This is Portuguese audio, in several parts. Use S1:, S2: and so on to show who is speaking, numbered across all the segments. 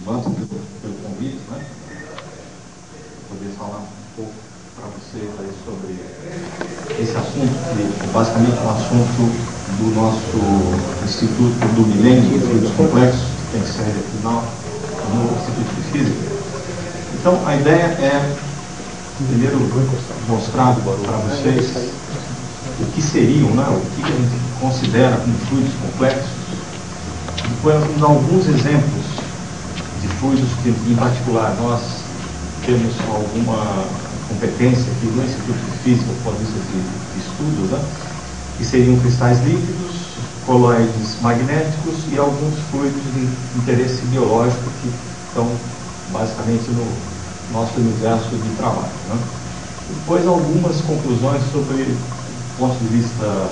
S1: Manto pelo convite, né? Poder falar um pouco para vocês aí sobre esse assunto, que basicamente é um assunto do nosso Instituto do Milênio de Fluidos Complexos, que tem sede aqui no Instituto de Física. Então, a ideia é, primeiro, mostrar para vocês o que seriam, né, o que a gente considera como fluidos complexos. Depois, vamos dar alguns exemplos de fluidos que, em particular, nós temos alguma competência aqui no Instituto de Física, por vista de estudos, né, que seriam cristais líquidos, coloides magnéticos e alguns fluidos de interesse biológico que estão basicamente no nosso universo de trabalho, né. Depois, algumas conclusões sobre o ponto de vista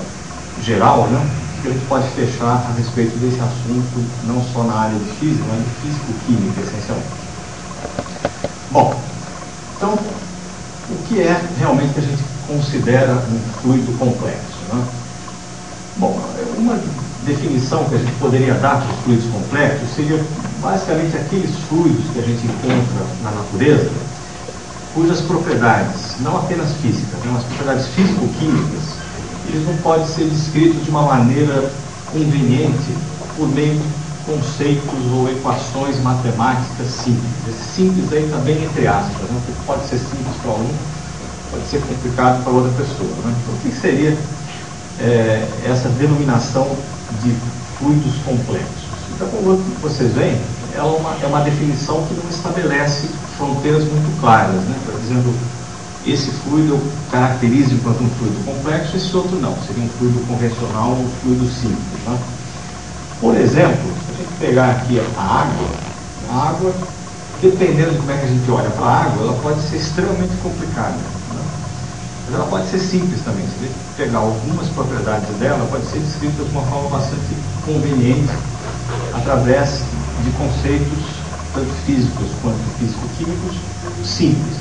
S1: geral, né, que a gente pode fechar a respeito desse assunto, não só na área de física, mas de físico-química, essencialmente. Bom, então, o que é realmente que a gente considera um fluido complexo, né? Bom, uma definição que a gente poderia dar para os fluidos complexos seria basicamente aqueles fluidos que a gente encontra na natureza, cujas propriedades, não apenas físicas, mas as propriedades físico-químicas, eles não podem ser descritos de uma maneira conveniente por meio de conceitos ou equações matemáticas simples. Esse simples aí está bem entre aspas, né? Porque pode ser simples para um, pode ser complicado para outra pessoa, né? Então, o que seria essa denominação de fluidos complexos? Então, como vocês veem, ela é uma definição que não estabelece fronteiras muito claras, né? Por exemplo, esse fluido eu caracterizo enquanto um fluido complexo, esse outro não. Seria um fluido convencional ou um fluido simples, né? Por exemplo, se a gente pegar aqui a água, dependendo de como é que a gente olha para a água, ela pode ser extremamente complicada, né? Mas ela pode ser simples também. Se a gente pegar algumas propriedades dela, pode ser descrita de uma forma bastante conveniente através de conceitos tanto físicos quanto físico-químicos simples.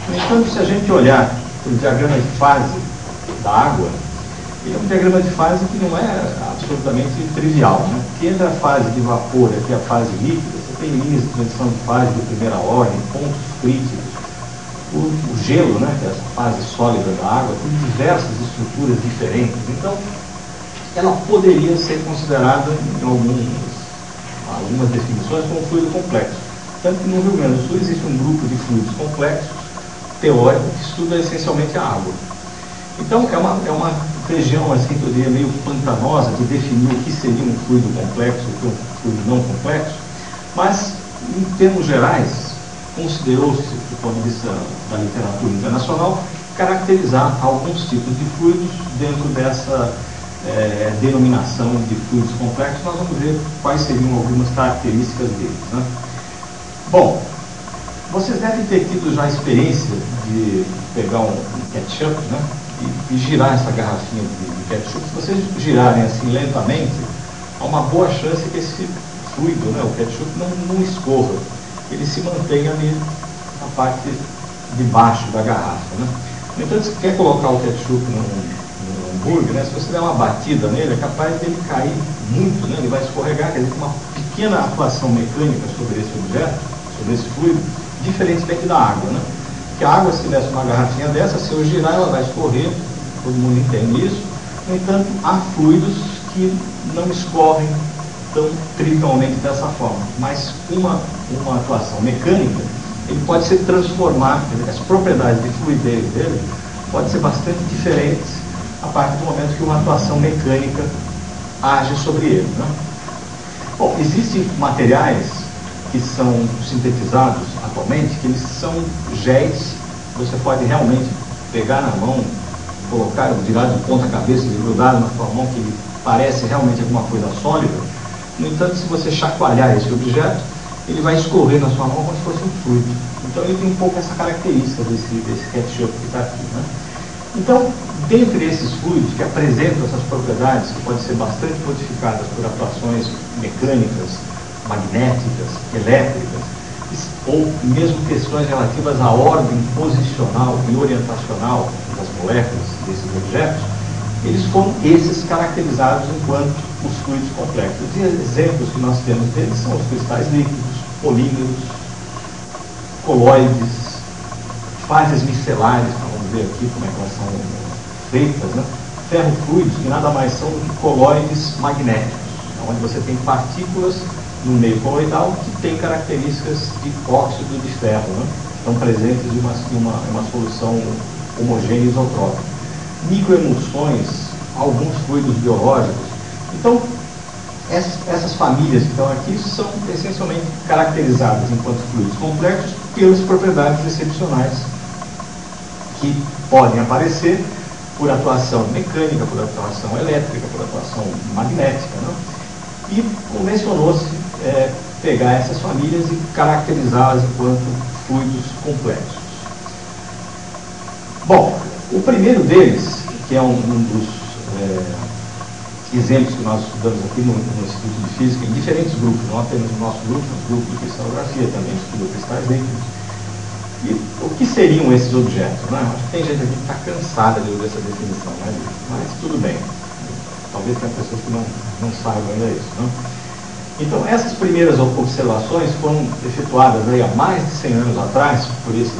S1: No entanto, se a gente olhar para o diagrama de fase da água, ele é um diagrama de fase que não é absolutamente trivial, né? Porque entre a fase de vapor e a fase líquida, você tem linhas de transição de fase de primeira ordem, pontos críticos. O gelo, né, que é essa fase sólida da água, tem diversas estruturas diferentes. Então, ela poderia ser considerada, em algumas definições, como um fluido complexo. Tanto que no Rio Grande do Sul existe um grupo de fluidos complexos teórico que estuda essencialmente a água. Então, é uma região, assim, que eu diria, meio pantanosa de definir o que seria um fluido complexo e um fluido não complexo, mas, em termos gerais, considerou-se, do ponto de vista da literatura internacional, caracterizar alguns tipos de fluidos dentro dessa denominação de fluidos complexos. Nós vamos ver quais seriam algumas características deles, né? Bom, vocês devem ter tido já a experiência de pegar um ketchup, né, e girar essa garrafinha de ketchup. Se vocês girarem assim lentamente, há uma boa chance que esse fluido, né, o ketchup, não escorra. Ele se mantenha ali na parte de baixo da garrafa, né? No entanto, se quer colocar o ketchup no hambúrguer, né, se você der uma batida nele, é capaz dele cair muito, né, ele vai escorregar, quer dizer, uma pequena atuação mecânica sobre esse objeto, sobre esse fluido, diferentemente da água, né? Porque a água, se tivesse uma garrafinha dessa, se eu girar, ela vai escorrer, todo mundo entende isso. No entanto, há fluidos que não escorrem tão trivialmente dessa forma, mas uma atuação mecânica, ele pode se transformar, as propriedades de fluidez dele podem ser bastante diferentes a partir do momento que uma atuação mecânica age sobre ele, né? Bom, existem materiais que são sintetizados atualmente, que eles são géis, você pode realmente pegar na mão, colocar, virar de ponta cabeça e grudar na sua mão, que ele parece realmente alguma coisa sólida. No entanto, se você chacoalhar esse objeto, ele vai escorrer na sua mão como se fosse um fluido. Então ele tem um pouco essa característica desse ketchup que está aqui, né? Então, dentre esses fluidos que apresentam essas propriedades, que podem ser bastante modificadas por atuações mecânicas, magnéticas, elétricas, ou mesmo questões relativas à ordem posicional e orientacional das moléculas desses objetos, eles foram esses caracterizados enquanto os fluidos complexos. E exemplos que nós temos deles são os cristais líquidos, polímeros, coloides, fases micelares, vamos ver aqui como é que elas são feitas, né? Ferrofluidos, que nada mais são do que coloides magnéticos, onde você tem partículas no meio coloidal que têm características de óxido de ferro, né? Estão presentes em uma solução homogênea e isotrópica. Microemulsões, alguns fluidos biológicos. Então, essas famílias que estão aqui são essencialmente caracterizadas enquanto fluidos complexos pelas propriedades excepcionais que podem aparecer por atuação mecânica, por atuação elétrica, por atuação magnética, né? E convencionou-se pegar essas famílias e caracterizá-las enquanto fluidos complexos. Bom, o primeiro deles, que é um dos exemplos que nós estudamos aqui no Instituto de Física, em diferentes grupos, não apenas no nosso grupo, mas grupo de cristalografia também estuda cristais líquidos. E o que seriam esses objetos? Né? Acho que tem gente aqui que está cansada de ouvir essa definição, né? Mas tudo bem. Talvez tenha pessoas que não saibam ainda isso. Né? Então, essas primeiras observações foram efetuadas aí há mais de 100 anos atrás por esse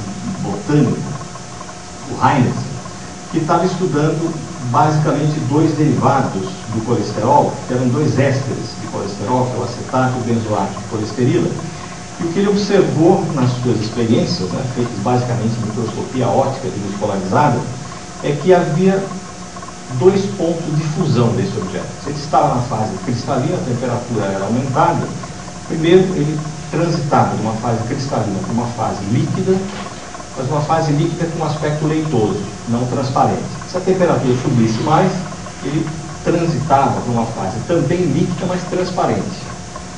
S1: botânico, o Heinz, que estava estudando basicamente dois derivados do colesterol, que eram dois ésteres de colesterol, que é o acetato e o benzoato de colesterila. E o que ele observou nas suas experiências, né, feitas basicamente em microscopia óptica de luz polarizada, é que havia dois pontos de fusão desse objeto. Se ele estava na fase cristalina, a temperatura era aumentada. Primeiro, ele transitava de uma fase cristalina para uma fase líquida, mas uma fase líquida com um aspecto leitoso, não transparente. Se a temperatura subisse mais, ele transitava para uma fase também líquida, mas transparente.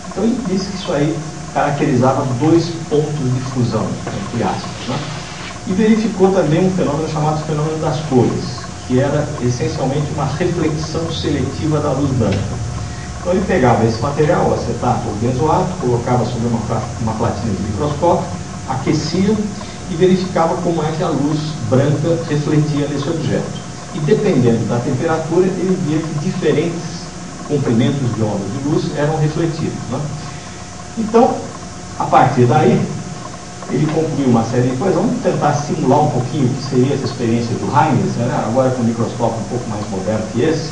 S1: Então ele disse que isso aí caracterizava dois pontos de fusão, entre aspas, né? E verificou também um fenômeno chamado fenômeno das cores, que era essencialmente uma reflexão seletiva da luz branca. Então ele pegava esse material, o acetato ou benzoato, colocava sobre uma platina de microscópio, aquecia e verificava como é que a luz branca refletia nesse objeto. E dependendo da temperatura, ele via que diferentes comprimentos de ondas de luz eram refletidos, né? Então, a partir daí, ele concluiu uma série de coisas. Vamos tentar simular um pouquinho o que seria essa experiência do Heinz, né? Agora com um microscópio um pouco mais moderno que esse.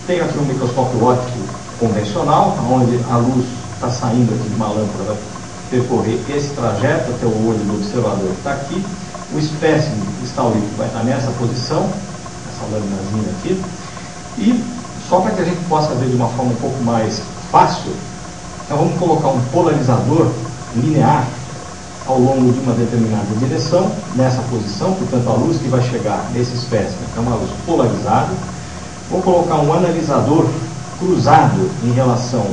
S1: Tem aqui um microscópio óptico convencional, onde a luz está saindo aqui de uma lâmpada, vai percorrer esse trajeto até o olho do observador que está aqui. O espécime de cristal líquido vai estar nessa posição, essa laminazinha aqui. E só para que a gente possa ver de uma forma um pouco mais fácil, então vamos colocar um polarizador linear ao longo de uma determinada direção, nessa posição, portanto a luz que vai chegar nesse espécime é uma luz polarizada. Vou colocar um analisador cruzado em relação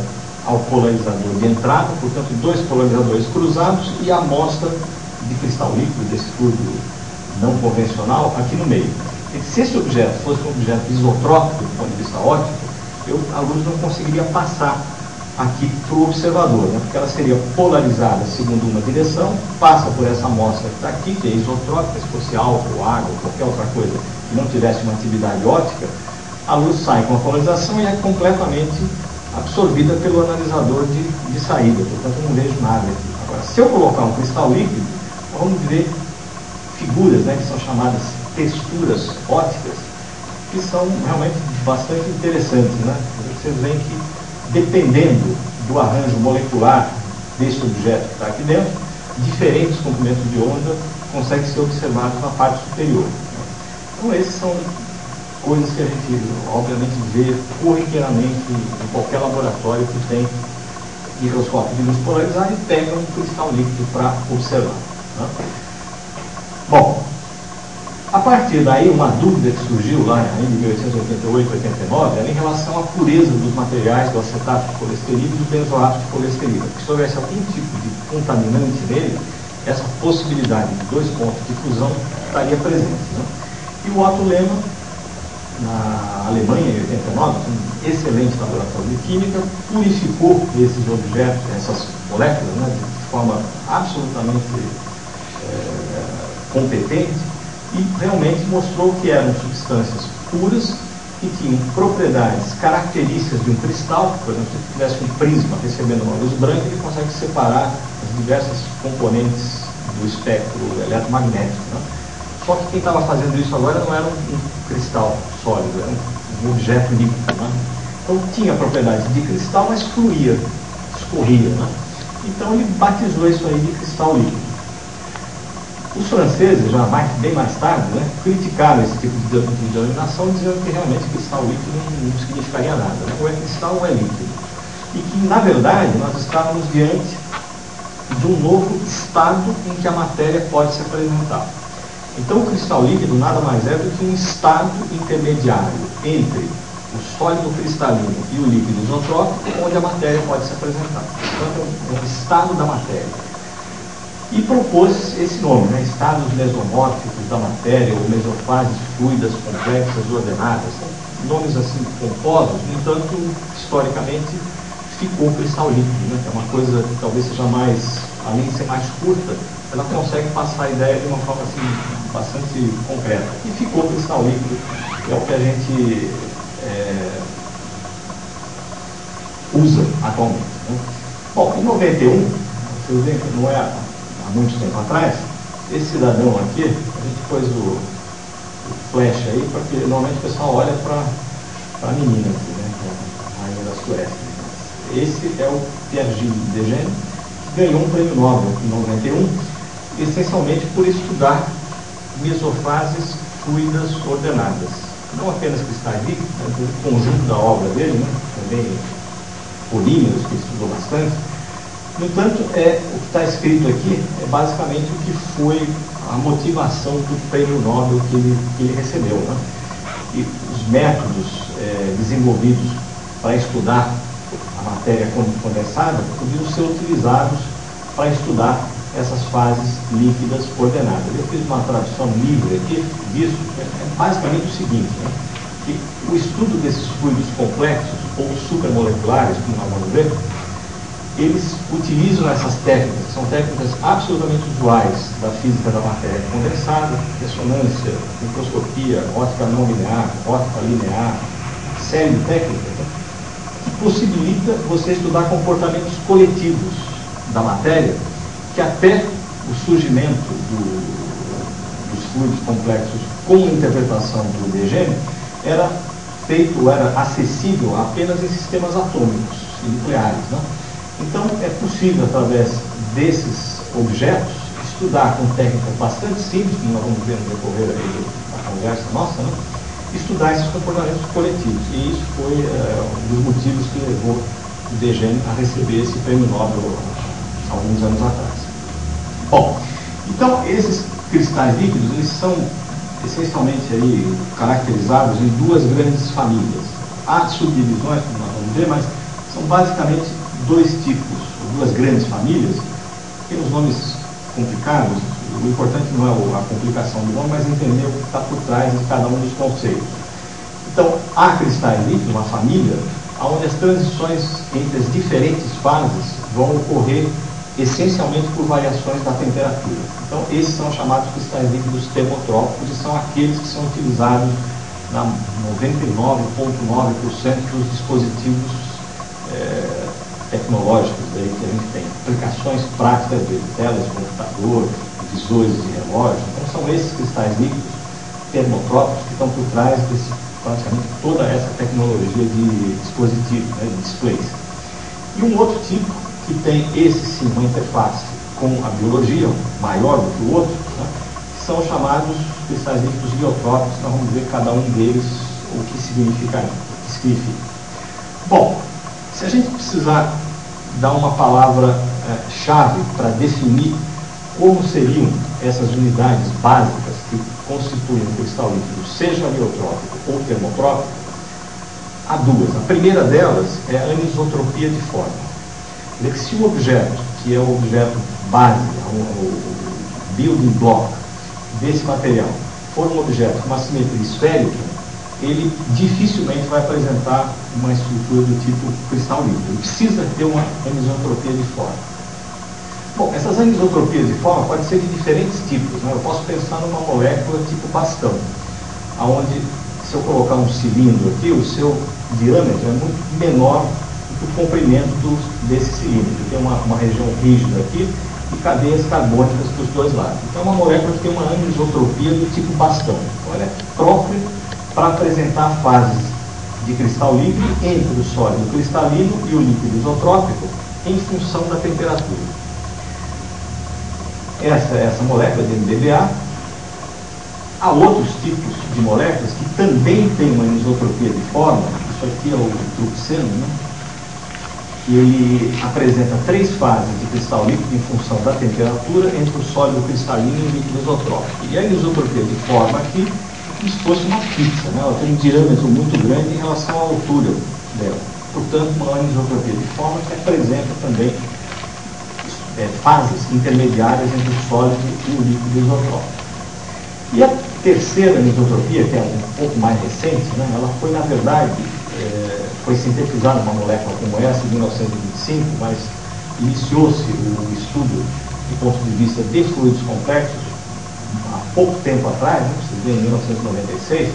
S1: ao polarizador de entrada, portanto dois polarizadores cruzados e a amostra de cristal líquido, desse fluido não convencional, aqui no meio. E se esse objeto fosse um objeto isotrópico do ponto de vista óptico, a luz não conseguiria passar aqui para o observador, né? Porque ela seria polarizada segundo uma direção, passa por essa amostra que está aqui, que é isotrópica, se fosse álcool, água, qualquer outra coisa que não tivesse uma atividade óptica, a luz sai com a polarização e é completamente absorvida pelo analisador de saída, portanto eu não vejo nada aqui. Agora, se eu colocar um cristal líquido, vamos ver figuras, né, que são chamadas texturas ópticas, que são realmente bastante interessantes, né? Vocês veem que dependendo do arranjo molecular desse objeto que está aqui dentro, diferentes comprimentos de onda conseguem ser observados na parte superior. Então, essas são coisas que a gente, obviamente, vê corriqueiramente em qualquer laboratório que tem microscópio de luz polarizada e pega um cristal líquido para observar, né? Bom, a partir daí, uma dúvida que surgiu lá em 1888, 89, era em relação à pureza dos materiais do acetato de colesterina e do benzoato de colesterina. Porque se houvesse algum tipo de contaminante nele, essa possibilidade de dois pontos de fusão estaria presente, né? E o Otto Lehmann, na Alemanha, em 89, um excelente laboratório de química, purificou esses objetos, essas moléculas, né, de forma absolutamente competente, e realmente mostrou que eram substâncias puras que tinham propriedades, características de um cristal. Por exemplo, se tivesse um prisma recebendo uma luz branca, ele consegue que separar as diversas componentes do espectro eletromagnético, né? Só que quem estava fazendo isso agora não era um cristal sólido, era um objeto líquido, né? Então tinha propriedades de cristal, mas fluía, escorria, né? Então ele batizou isso aí de cristal líquido. Os franceses, já bem mais tarde, né, criticaram esse tipo de denominação, dizendo que realmente cristal líquido não significaria nada, né? Ou é cristal ou é líquido. E que, na verdade, nós estávamos diante de um novo estado em que a matéria pode se apresentar. Então, o cristal líquido nada mais é do que um estado intermediário entre o sólido cristalino e o líquido isotrópico, onde a matéria pode se apresentar. Então, é um estado da matéria. E propôs esse nome, né? Estados mesomórficos da matéria, ou mesofases fluidas, complexas, ordenadas. São nomes assim pomposos, no entanto, historicamente, ficou cristal líquido, né? Que é uma coisa que talvez seja mais, além de ser mais curta, ela consegue passar a ideia de uma forma assim, bastante concreta. E ficou cristal líquido, que é o que a gente usa atualmente, né? Bom, em 91, vocês veem que não é há muito tempo atrás, esse cidadão aqui, a gente pôs o flash aí, porque normalmente o pessoal olha para a menina aqui, né, que é a rainha da Suécia. Esse é o Pierre-Gilles Lejeune, que ganhou um prêmio Nobel em 91, essencialmente por estudar mesofases fluidas ordenadas. Não apenas cristais líquidos, mas o conjunto da obra dele, né, também polímeros, que ele estudou bastante. No entanto, o que está escrito aqui é basicamente o que foi a motivação do prêmio Nobel que ele recebeu, né? E os métodos desenvolvidos para estudar a matéria condensada podiam ser utilizados para estudar essas fases líquidas ordenadas. Eu fiz uma tradução livre aqui disso, é basicamente o seguinte, né? Que o estudo desses fluidos complexos ou supermoleculares, como nós vamos ver, eles utilizam essas técnicas, que são técnicas absolutamente usuais da física da matéria condensada, ressonância, microscopia, ótica não linear, ótica linear, série de técnicas, né, que possibilita você estudar comportamentos coletivos da matéria, que até o surgimento dos fluidos complexos com a interpretação do Lejeune era acessível apenas em sistemas atômicos e nucleares, né? Então, é possível, através desses objetos, estudar com técnicas bastante simples, como nós vamos ver no decorrer aí da conversa nossa, né? Estudar esses comportamentos coletivos. E isso foi um dos motivos que levou o Lejeune a receber esse prêmio Nobel há alguns anos atrás. Bom, então, esses cristais líquidos, eles são essencialmente aí caracterizados em duas grandes famílias. Há subdivisões, como nós vamos ver, mas são basicamente dois tipos, duas grandes famílias. Tem os nomes complicados, o importante não é a complicação do nome, mas entender o que está por trás de cada um dos conceitos. Então, há cristais líquidos, uma família, onde as transições entre as diferentes fases vão ocorrer essencialmente por variações da temperatura. Então, esses são chamados cristais líquidos termotrópicos e são aqueles que são utilizados na 99,9% dos dispositivos tecnológicos aí que a gente tem, aplicações práticas de telas de computador, visores de relógio. Então são esses cristais líquidos termotrópicos que estão por trás de praticamente toda essa tecnologia de dispositivos, né, de displays. E um outro tipo que tem esse sim uma interface com a biologia maior do que o outro, né, que são chamados cristais líquidos biotrópicos. Nós vamos ver cada um deles o que significa. Bom, se a gente precisar dar uma palavra-chave para definir como seriam essas unidades básicas que constituem o cristal líquido, seja biotrópico ou termotrópico, há duas. A primeira delas é a anisotropia de forma. Quer dizer que se o objeto, que é o objeto base, o building block desse material, for um objeto com uma simetria esférica, ele dificilmente vai apresentar uma estrutura do tipo cristal líquido. Ele precisa ter uma anisotropia de forma. Bom, essas anisotropias de forma podem ser de diferentes tipos, né? Eu posso pensar numa molécula tipo bastão, onde, se eu colocar um cilindro aqui, o seu diâmetro é muito menor do que do comprimento desse cilindro. Tem uma região rígida aqui e cadeias carbônicas dos dois lados. Então é uma molécula que tem uma anisotropia do tipo bastão. Então, ela é própria para apresentar fases de cristal líquido entre o sólido cristalino e o líquido isotrópico em função da temperatura. Essa molécula de NDBA. Há outros tipos de moléculas que também têm uma anisotropia de forma. Isso aqui é o truxeno, né? Que ele apresenta 3 fases de cristal líquido em função da temperatura entre o sólido cristalino e o líquido isotrópico. E a anisotropia de forma aqui é como se fosse uma pizza, né? Ela tem um diâmetro muito grande em relação à altura dela. Portanto, uma anisotropia de forma que apresenta também fases intermediárias entre o sólido e o líquido isotrópico. E a terceira anisotropia, que é um pouco mais recente, né? Ela foi, na verdade, foi sintetizada uma molécula como essa em 1925, mas iniciou-se o estudo do ponto de vista de fluidos complexos há pouco tempo atrás, né? Vocês veem, em 1996,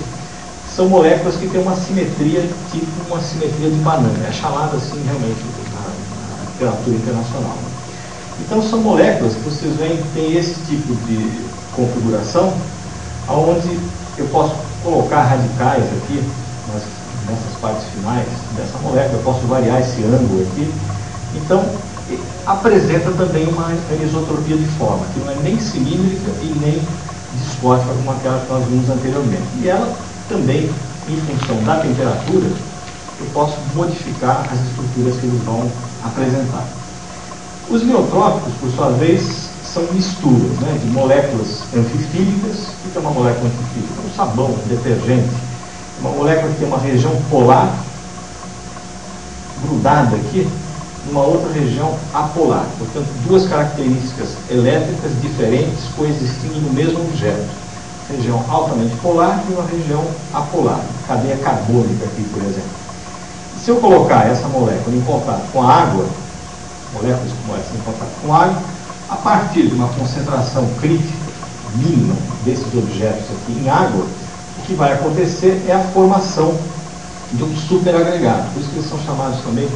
S1: são moléculas que têm uma simetria, tipo uma simetria de banana, é chamada assim realmente na literatura internacional. Então são moléculas que vocês veem que tem esse tipo de configuração, onde eu posso colocar radicais aqui, nessas partes finais dessa molécula, eu posso variar esse ângulo aqui. Então, apresenta também uma anisotropia de forma, que não é nem cilíndrica e nem discótica como aquela que nós vimos anteriormente. E ela também, em função da temperatura, eu posso modificar as estruturas que eles vão apresentar. Os neotrópicos, por sua vez, são misturas, né, de moléculas anfifílicas. O que é uma molécula anfifílica? Um sabão, um detergente. Uma molécula que tem uma região polar grudada aqui, numa outra região apolar. Portanto, 2 características elétricas diferentes coexistindo no mesmo objeto. Região altamente polar e uma região apolar. Cadeia carbônica aqui, por exemplo. Se eu colocar essa molécula em contato com a água, moléculas como essa em contato com a água, a partir de uma concentração crítica mínima desses objetos aqui em água, o que vai acontecer é a formação de um superagregado. Por isso que eles são chamados também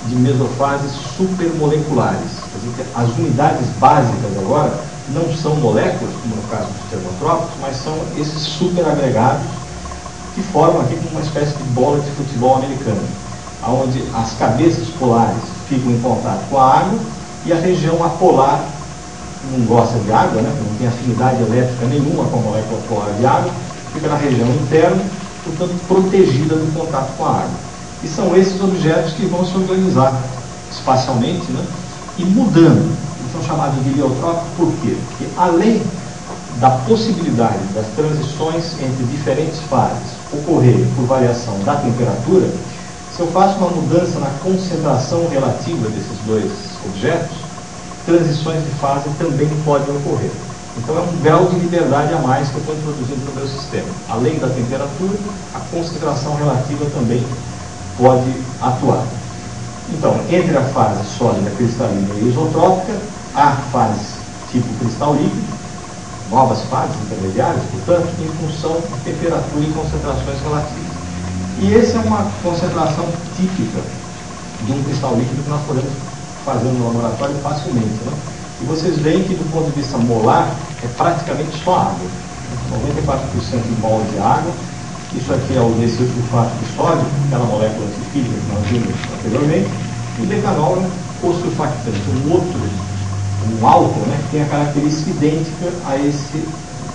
S1: de mesofases supermoleculares. Quer dizer, as unidades básicas agora não são moléculas, como no caso dos termotrópicos, mas são esses superagregados que formam aqui uma espécie de bola de futebol americano, onde as cabeças polares ficam em contato com a água e a região apolar não gosta de água, né, não tem afinidade elétrica nenhuma com a molécula polar de água, fica na região interna, portanto protegida do contato com a água. E são esses objetos que vão se organizar espacialmente, né, e mudando. Eles são chamados de heliotrópicos por quê? Porque além da possibilidade das transições entre diferentes fases ocorrerem por variação da temperatura, se eu faço uma mudança na concentração relativa desses 2 objetos, transições de fase também podem ocorrer. Então é um grau de liberdade a mais que eu estou introduzindo no meu sistema. Além da temperatura, a concentração relativa também pode atuar. Então, entre a fase sólida, cristalina e isotrópica, há fases tipo cristal líquido, novas fases intermediárias, portanto, em função de temperatura e concentrações relativas. E essa é uma concentração típica de um cristal líquido que nós podemos fazer no laboratório facilmente, né? E vocês veem que, do ponto de vista molar, é praticamente só água. 94% de mol de água. Isso aqui é o desilsulfato de sódio, aquela molécula anfifílica que nós vimos anteriormente. E o decanol ou surfactante, um álcool, né, que tem a característica idêntica a esse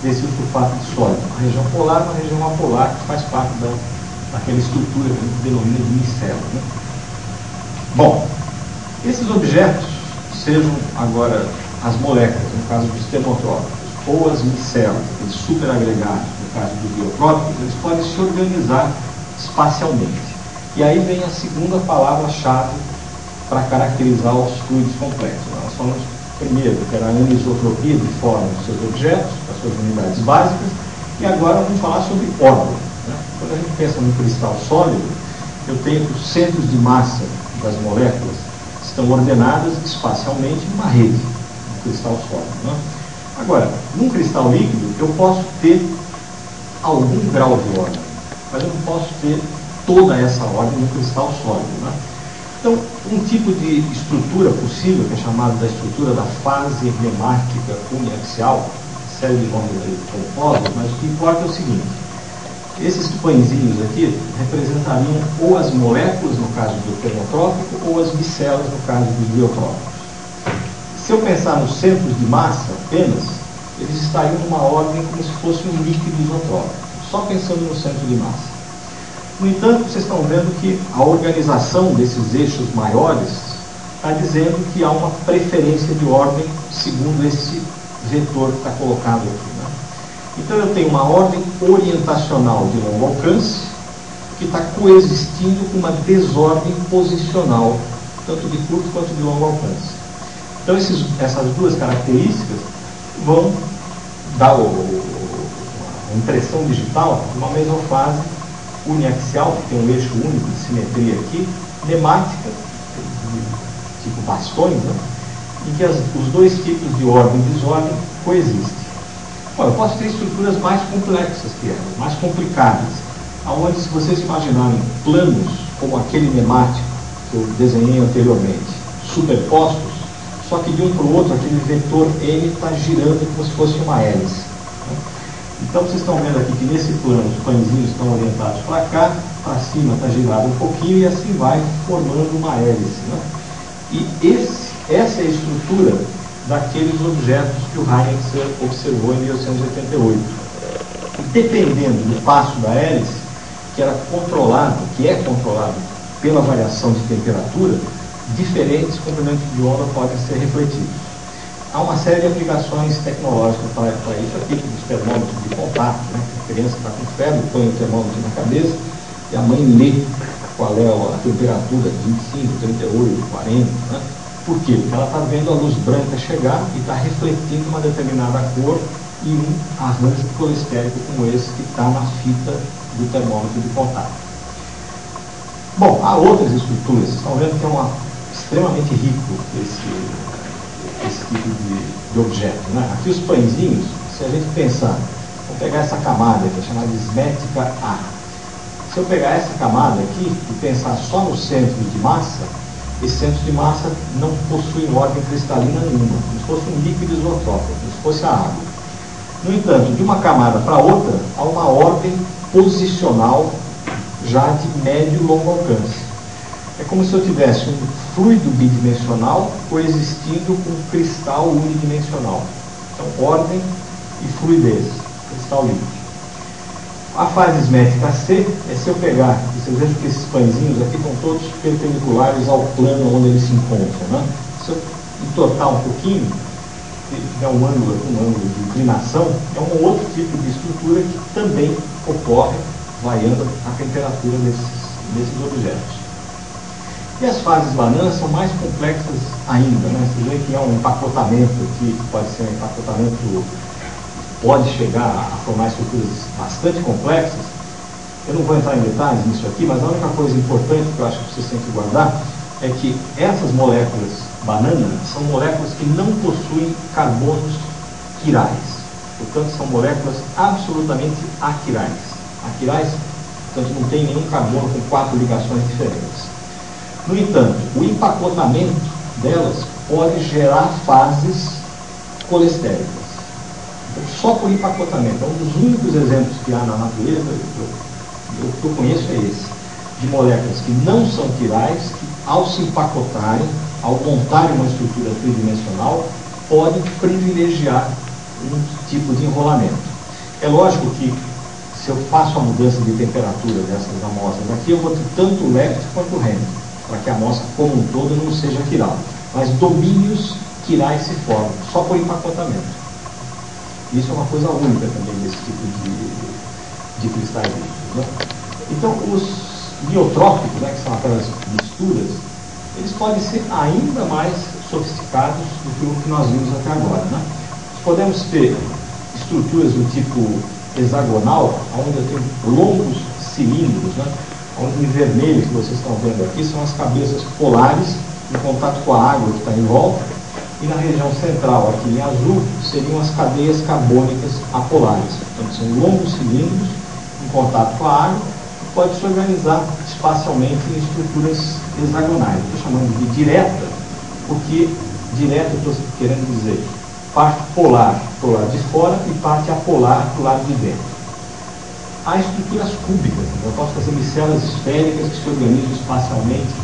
S1: desilsulfato de sódio. A região polar é uma região apolar que faz parte daquela estrutura que a gente denomina de micelo, né? Bom, esses objetos, sejam agora as moléculas, no caso dos termotrópicos, ou as micelas, aqueles superagregados, no caso dos biotrópicos, eles podem se organizar espacialmente. E aí vem a segunda palavra-chave para caracterizar os fluidos complexos. Nós falamos primeiro que era a anisotropia de forma dos seus objetos, das suas unidades básicas, e agora vamos falar sobre ordem, né? Quando a gente pensa no cristal sólido, eu tenho que os centros de massa das moléculas estão ordenadas espacialmente numa rede, no cristal sólido, né? Agora, num cristal líquido, eu posso ter algum grau de ordem, mas eu não posso ter toda essa ordem no cristal sólido, né? Então, um tipo de estrutura possível, que é chamada da estrutura da fase nemática uniaxial, série de nomes aí compostos, mas o que importa é o seguinte: esses pãezinhos aqui representariam ou as moléculas, no caso do termotrópico, ou as micelas, no caso dos biotrópicos. Se eu pensar nos centros de massa apenas, eles estariam numa ordem como se fosse um líquido isotrópico, só pensando no centro de massa. No entanto, vocês estão vendo que a organização desses eixos maiores está dizendo que há uma preferência de ordem segundo esse vetor que está colocado aqui, né? Então eu tenho uma ordem orientacional de longo alcance que está coexistindo com uma desordem posicional, tanto de curto quanto de longo alcance. Então essas duas características vão dar a impressão digital de uma mesofase uniaxial, que tem um eixo único de simetria aqui, nemática, tipo bastões, né? Em que os dois tipos de ordem e desordem coexistem. Bom, eu posso ter estruturas mais complexas que elas, mais complicadas, aonde, se vocês imaginarem planos como aquele nemático que eu desenhei anteriormente, superpostos, só que de um para o outro aquele vetor M está girando como se fosse uma hélice. Então vocês estão vendo aqui que nesse plano os pãezinhos estão orientados para cá, para cima está girado um pouquinho e assim vai formando uma hélice, né? E essa é a estrutura daqueles objetos que o Heinz observou em 1888. E dependendo do passo da hélice, que é controlado pela variação de temperatura, diferentes comprimentos de onda podem ser refletidos. Há uma série de aplicações tecnológicas para isso aqui, os termômetros de contato, né? A criança está com febre, põe o termômetro na cabeça e a mãe lê qual é a temperatura, 25, 38, 40, né? Por quê? Porque ela está vendo a luz branca chegar e está refletindo uma determinada cor e um arranjo colestérico como esse que está na fita do termômetro de contato. Bom, há outras estruturas, vocês estão vendo que é extremamente rico esse tipo de objeto, né? Aqui os pãezinhos, se a gente pensar, vamos pegar essa camada que é chamada de esmética A. Se eu pegar essa camada aqui e pensar só no centro de massa, esse centro de massa não possui ordem cristalina nenhuma, como se fosse um líquido isotrópico, como se fosse a água. No entanto, de uma camada para outra, há uma ordem posicional já de médio e longo alcance. É como se eu tivesse um fluido bidimensional coexistindo com um cristal unidimensional. Então, ordem e fluidez, cristal líquido. A fase esmética C é se eu pegar, vocês vejam que esses pãezinhos aqui estão todos perpendiculares ao plano onde eles se encontram, né? Se eu entortar um pouquinho, se tiver um ângulo de inclinação, é um outro tipo de estrutura que também ocorre variando a temperatura desses objetos. E as fases bananas são mais complexas ainda, né? Você vê que é um empacotamento aqui, que pode ser um empacotamento, pode chegar a formar estruturas bastante complexas. Eu não vou entrar em detalhes nisso aqui, mas a única coisa importante que eu acho que vocês têm que guardar é que essas moléculas banana são moléculas que não possuem carbonos quirais. Portanto, são moléculas absolutamente aquirais. Aquirais, portanto, não tem nenhum carbono com 4 ligações diferentes. No entanto, o empacotamento delas pode gerar fases colestéricas. Então, só por empacotamento. É um dos únicos exemplos que há na natureza, que eu conheço é esse, de moléculas que não são quirais, que ao se empacotarem, ao montarem uma estrutura tridimensional, podem privilegiar um tipo de enrolamento. É lógico que, se eu faço a mudança de temperatura dessas amostras aqui, eu vou ter tanto o Left quanto o Hamilton, para que a amostra como um todo não seja quiral. Mas domínios quirais se formam, só por empacotamento. Isso é uma coisa única também desse tipo de cristais líquidos, né? Então, os biotrópicos, né, que são aquelas misturas, eles podem ser ainda mais sofisticados do que o que nós vimos até agora, né? Podemos ter estruturas do tipo hexagonal, onde eu tenho longos cilindros, né? Onde em vermelho, que vocês estão vendo aqui, são as cabeças polares em contato com a água que está em volta, e na região central, aqui em azul, seriam as cadeias carbônicas apolares. Portanto, são longos cilindros em contato com a água, pode se organizar espacialmente em estruturas hexagonais. Estou chamando de direta, porque direta eu estou querendo dizer parte polar para o lado de fora e parte apolar para o lado de dentro. Há estruturas cúbicas, eu posso fazer micelas esféricas que se organizam espacialmente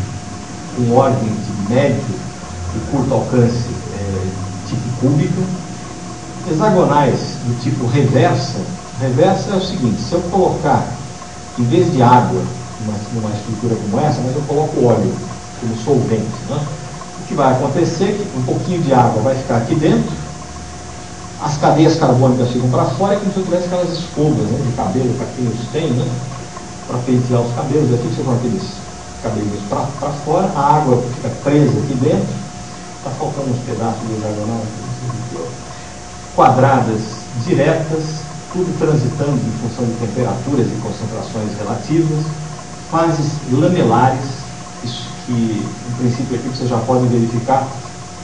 S1: com ordem de médio e curto alcance, tipo cúbica. Hexagonais do tipo reversa. Reversa é o seguinte: se eu colocar, em vez de água numa estrutura como essa, mas eu coloco óleo como solvente, né? O que vai acontecer é que um pouquinho de água vai ficar aqui dentro, as cadeias carbônicas ficam para fora, é como se eu tivesse aquelas escovas, né, de cabelo para quem os tem, né, para pentear os cabelos. Aqui você põe aqueles cabelinhos para fora, a água fica presa aqui dentro. Está faltando uns pedaços de hexagonal aqui, quadradas diretas, tudo transitando em função de temperaturas e concentrações relativas, fases lamelares, isso que, em princípio, aqui você já pode verificar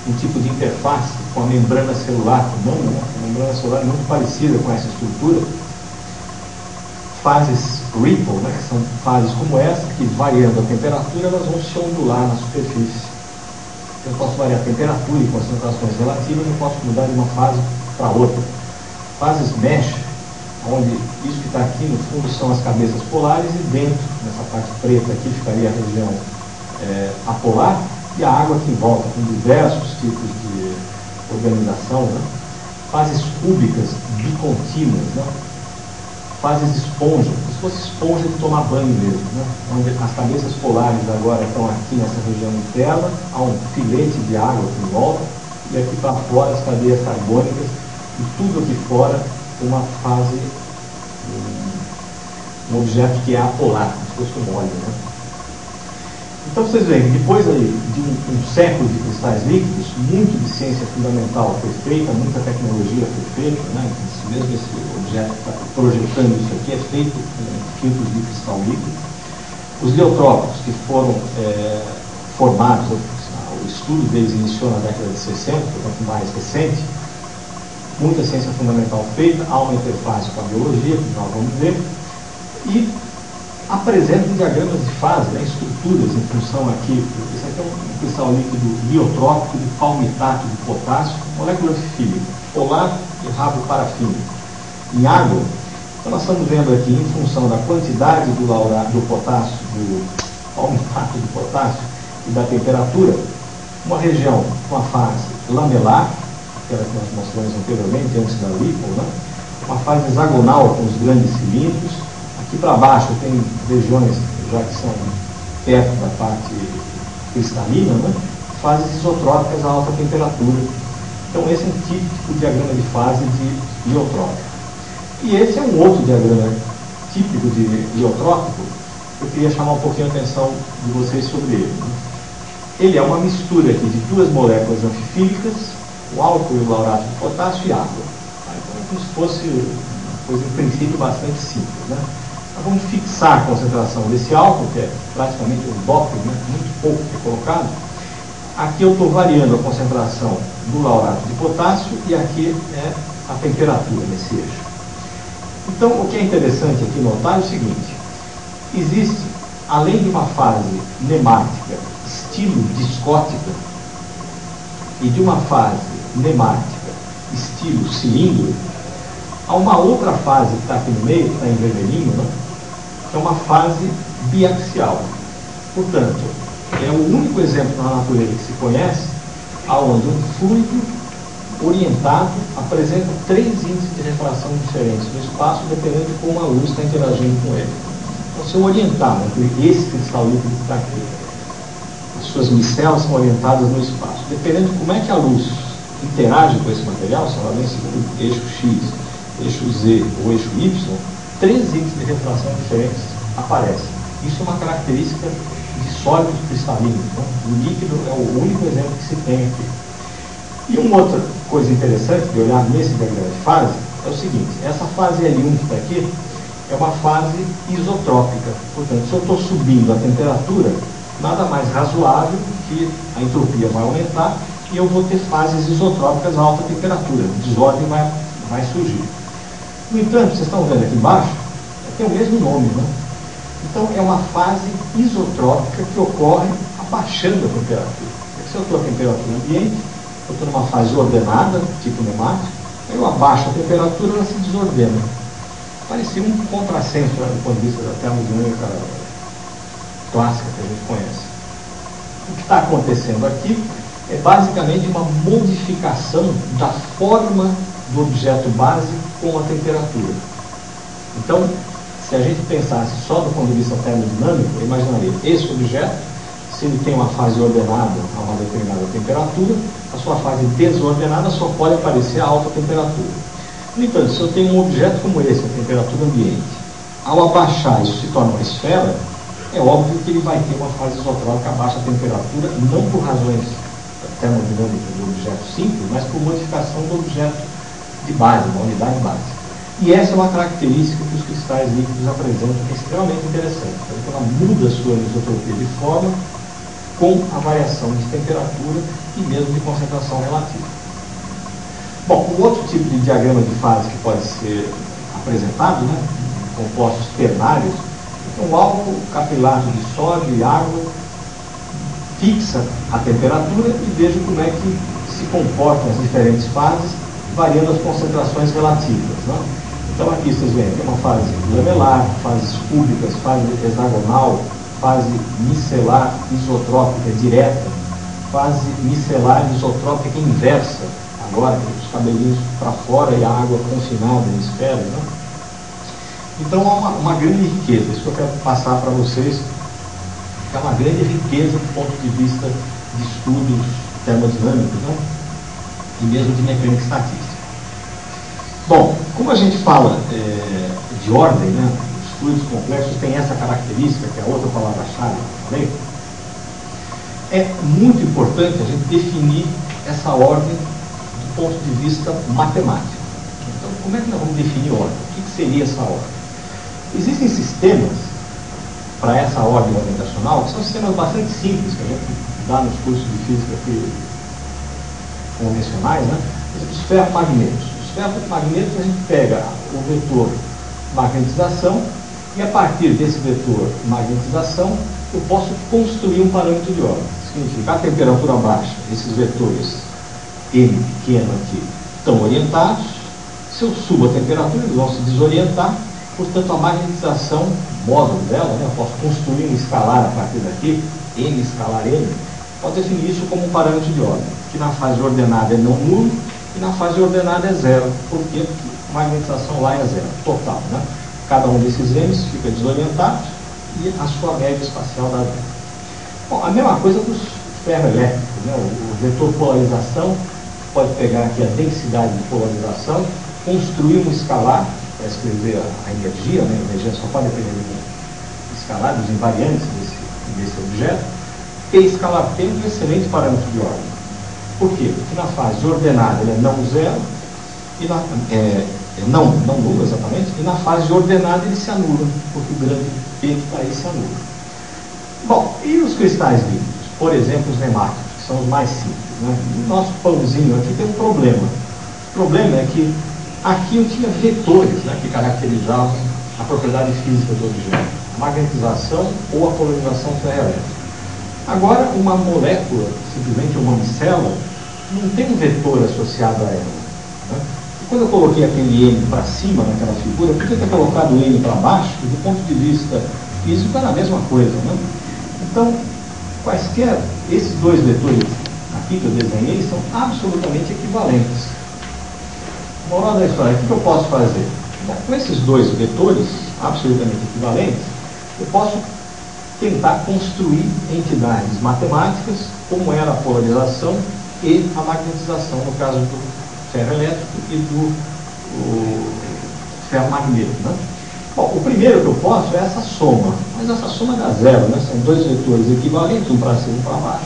S1: um tipo de interface com a membrana celular humana, né? A membrana celular é muito parecida com essa estrutura. Fases ripple, né? Que são fases como essa, que variando a temperatura, elas vão se ondular na superfície. Eu posso variar a temperatura e concentrações relativas, eu posso mudar de uma fase para outra. Fases mesh, onde isso que está aqui no fundo são as cabeças polares, e dentro, nessa parte preta aqui, ficaria a região apolar, e a água que volta, com diversos tipos de organização, né? Fases cúbicas bicontínuas, né? Fases esponja, como se fosse esponja de tomar banho mesmo, né? Onde as cabeças polares agora estão aqui nessa região interna, há um filete de água aqui em volta, e aqui para fora as cadeias carbônicas, e tudo aqui fora uma fase, um objeto que é apolar, como se fosse um óleo, né? Então vocês veem que depois aí de um século de cristais líquidos, muito de ciência fundamental foi feita, muita tecnologia foi feita, né? Mesmo esse objeto que está projetando isso aqui é feito com filtros de cristal líquido. Os leotrópicos que foram formados, o estudo deles iniciou na década de 60, portanto mais recente, muita ciência fundamental feita, há uma interface com a biologia, que nós vamos ver, e apresentam diagramas de fase, né, estruturas em função aqui. Esse aqui é um cristal líquido liotrópico de palmitato de potássio, molécula fílica, polar e rabo parafínico. Em água, então nós estamos vendo aqui, em função da quantidade do potássio, do palmitato de potássio e da temperatura, uma região com a fase lamelar, aquela que nós mostramos anteriormente, antes da Ripple, né? Uma fase hexagonal com os grandes cilindros. Aqui para baixo tem regiões, já que são perto da parte cristalina, né? Fases isotrópicas a alta temperatura. Então esse é um típico diagrama de fase de liotrópico. E esse é um outro diagrama típico de liotrópico, que eu queria chamar um pouquinho a atenção de vocês sobre ele, né? Ele é uma mistura aqui de duas moléculas anfifílicas, o álcool e o laurato de potássio e água. Tá? Então é como se fosse uma coisa, em princípio, bastante simples, né? Nós vamos fixar a concentração desse álcool, que é praticamente um doping, né? Muito pouco que é colocado. Aqui eu estou variando a concentração do laurato de potássio e aqui é a temperatura nesse eixo. Então, o que é interessante aqui notar é o seguinte: existe, além de uma fase nemática, estilo discótica, e de uma fase nemática, estilo cilindro, há uma outra fase que está aqui no meio, que está em vermelhinho, né? Que é uma fase biaxial. Portanto, é o único exemplo na natureza que se conhece onde um fluido orientado apresenta três índices de refração diferentes no espaço, dependendo de como a luz está interagindo com ele. Então, se eu orientar esse cristal líquido que está aqui, as suas micelas são orientadas no espaço. Dependendo de como é que a luz interage com esse material, se ela vem segundo eixo X, eixo Z ou eixo Y, três índices de refração diferentes aparecem. Isso é uma característica de sólidos cristalinos. Então, o líquido é o único exemplo que se tem aqui. E uma outra coisa interessante de olhar nesse diagrama de fase é o seguinte: essa fase L1 que está aqui é uma fase isotrópica. Portanto, se eu estou subindo a temperatura, nada mais razoável que a entropia vai aumentar e eu vou ter fases isotrópicas a alta temperatura. Desordem vai surgir. No entanto, vocês estão vendo aqui embaixo, tem o mesmo nome, né? Então, é uma fase isotrópica que ocorre abaixando a temperatura. Se eu estou a temperatura ambiente, eu estou numa fase ordenada, tipo pneumático, aí eu abaixo a temperatura, ela se desordena. Parecia um contrassenso, né, do ponto de vista da termodinâmica clássica que a gente conhece. O que está acontecendo aqui é basicamente uma modificação da forma do objeto base com a temperatura. Então, se a gente pensasse só do ponto de vista termodinâmico, eu imaginaria esse objeto, se ele tem uma fase ordenada a uma determinada temperatura, a sua fase desordenada só pode aparecer a alta temperatura. No entanto, se eu tenho um objeto como esse, a temperatura ambiente, ao abaixar isso se torna uma esfera, é óbvio que ele vai ter uma fase isotrópica abaixo da temperatura, não por razões termodinâmicas do objeto simples, mas por modificação do objeto de base, da unidade básica. E essa é uma característica que os cristais líquidos apresentam, que é extremamente interessante. Então, ela muda a sua isotropia de forma com a variação de temperatura e mesmo de concentração relativa. Bom, um outro tipo de diagrama de fase que pode ser apresentado, né, compostos ternários, então o álcool capilato de sódio e água fixa a temperatura e veja como é que se comportam as diferentes fases, variando as concentrações relativas. Né? Então aqui vocês veem que é uma fase lamelar, fases cúbicas, fase hexagonal, fase micelar isotrópica direta, fase micelar isotrópica inversa, agora os cabelinhos para fora e a água confinada em esferas. Né? Então há uma grande riqueza, isso que eu quero passar para vocês, que é uma grande riqueza do ponto de vista de estudos termodinâmicos, né? E mesmo de mecânica estatística. Bom, como a gente fala de ordem, né? Os fluidos complexos têm essa característica, que é a outra palavra-chave que eu falei, é muito importante a gente definir essa ordem do ponto de vista matemático. Então, como é que nós vamos definir ordem? O que seria essa ordem? Existem sistemas para essa ordem orientacional que são sistemas bastante simples, que a gente dá nos cursos de física convencionais, né? Os ferromagnetos. Os ferromagnetos a gente pega o vetor magnetização e a partir desse vetor magnetização eu posso construir um parâmetro de ordem. Significa a temperatura baixa, esses vetores M pequeno aqui estão orientados. Se eu subo a temperatura, eles vão se desorientar. Portanto, a magnetização, o módulo dela, né, eu posso construir um escalar a partir daqui, M escalar M, pode definir isso como um parâmetro de ordem, que na fase ordenada é não nulo e na fase ordenada é zero. Por quê? Porque a magnetização lá é zero, total. Né? Cada um desses M's fica desorientado e a sua média espacial dá zero. Bom, a mesma coisa dos ferroelétricos, né? O vetor polarização pode pegar aqui a densidade de polarização, construir um escalar para escrever a energia, né? A energia só pode depender do escalar, dos invariantes desse objeto. P escalar P é um excelente parâmetro de ordem. Por quê? Porque na fase ordenada ele é não zero, e não nulo exatamente, e na fase ordenada ele se anula, porque o grande P que está aí se anula. Bom, e os cristais líquidos? Por exemplo, os nemáticos, que são os mais simples. Né? O nosso pãozinho aqui tem um problema. O problema é que aqui eu tinha vetores, né, que caracterizavam a propriedade física do objeto, a magnetização ou a polarização ferroelétrica. Agora, uma molécula, simplesmente uma micela, não tem um vetor associado a ela. Né? E quando eu coloquei aquele M para cima naquela figura, eu podia ter colocado o M para baixo, e do ponto de vista físico era a mesma coisa. Né? Então, quaisquer, esses dois vetores aqui que eu desenhei são absolutamente equivalentes. Moral da história, o que eu posso fazer? Bom, com esses dois vetores absolutamente equivalentes, eu posso tentar construir entidades matemáticas, como era a polarização e a magnetização, no caso do ferro elétrico e do ferromagneto. Né? Bom, o primeiro que eu posso é essa soma, mas essa soma dá zero, né? São dois vetores equivalentes, um para cima e um para baixo.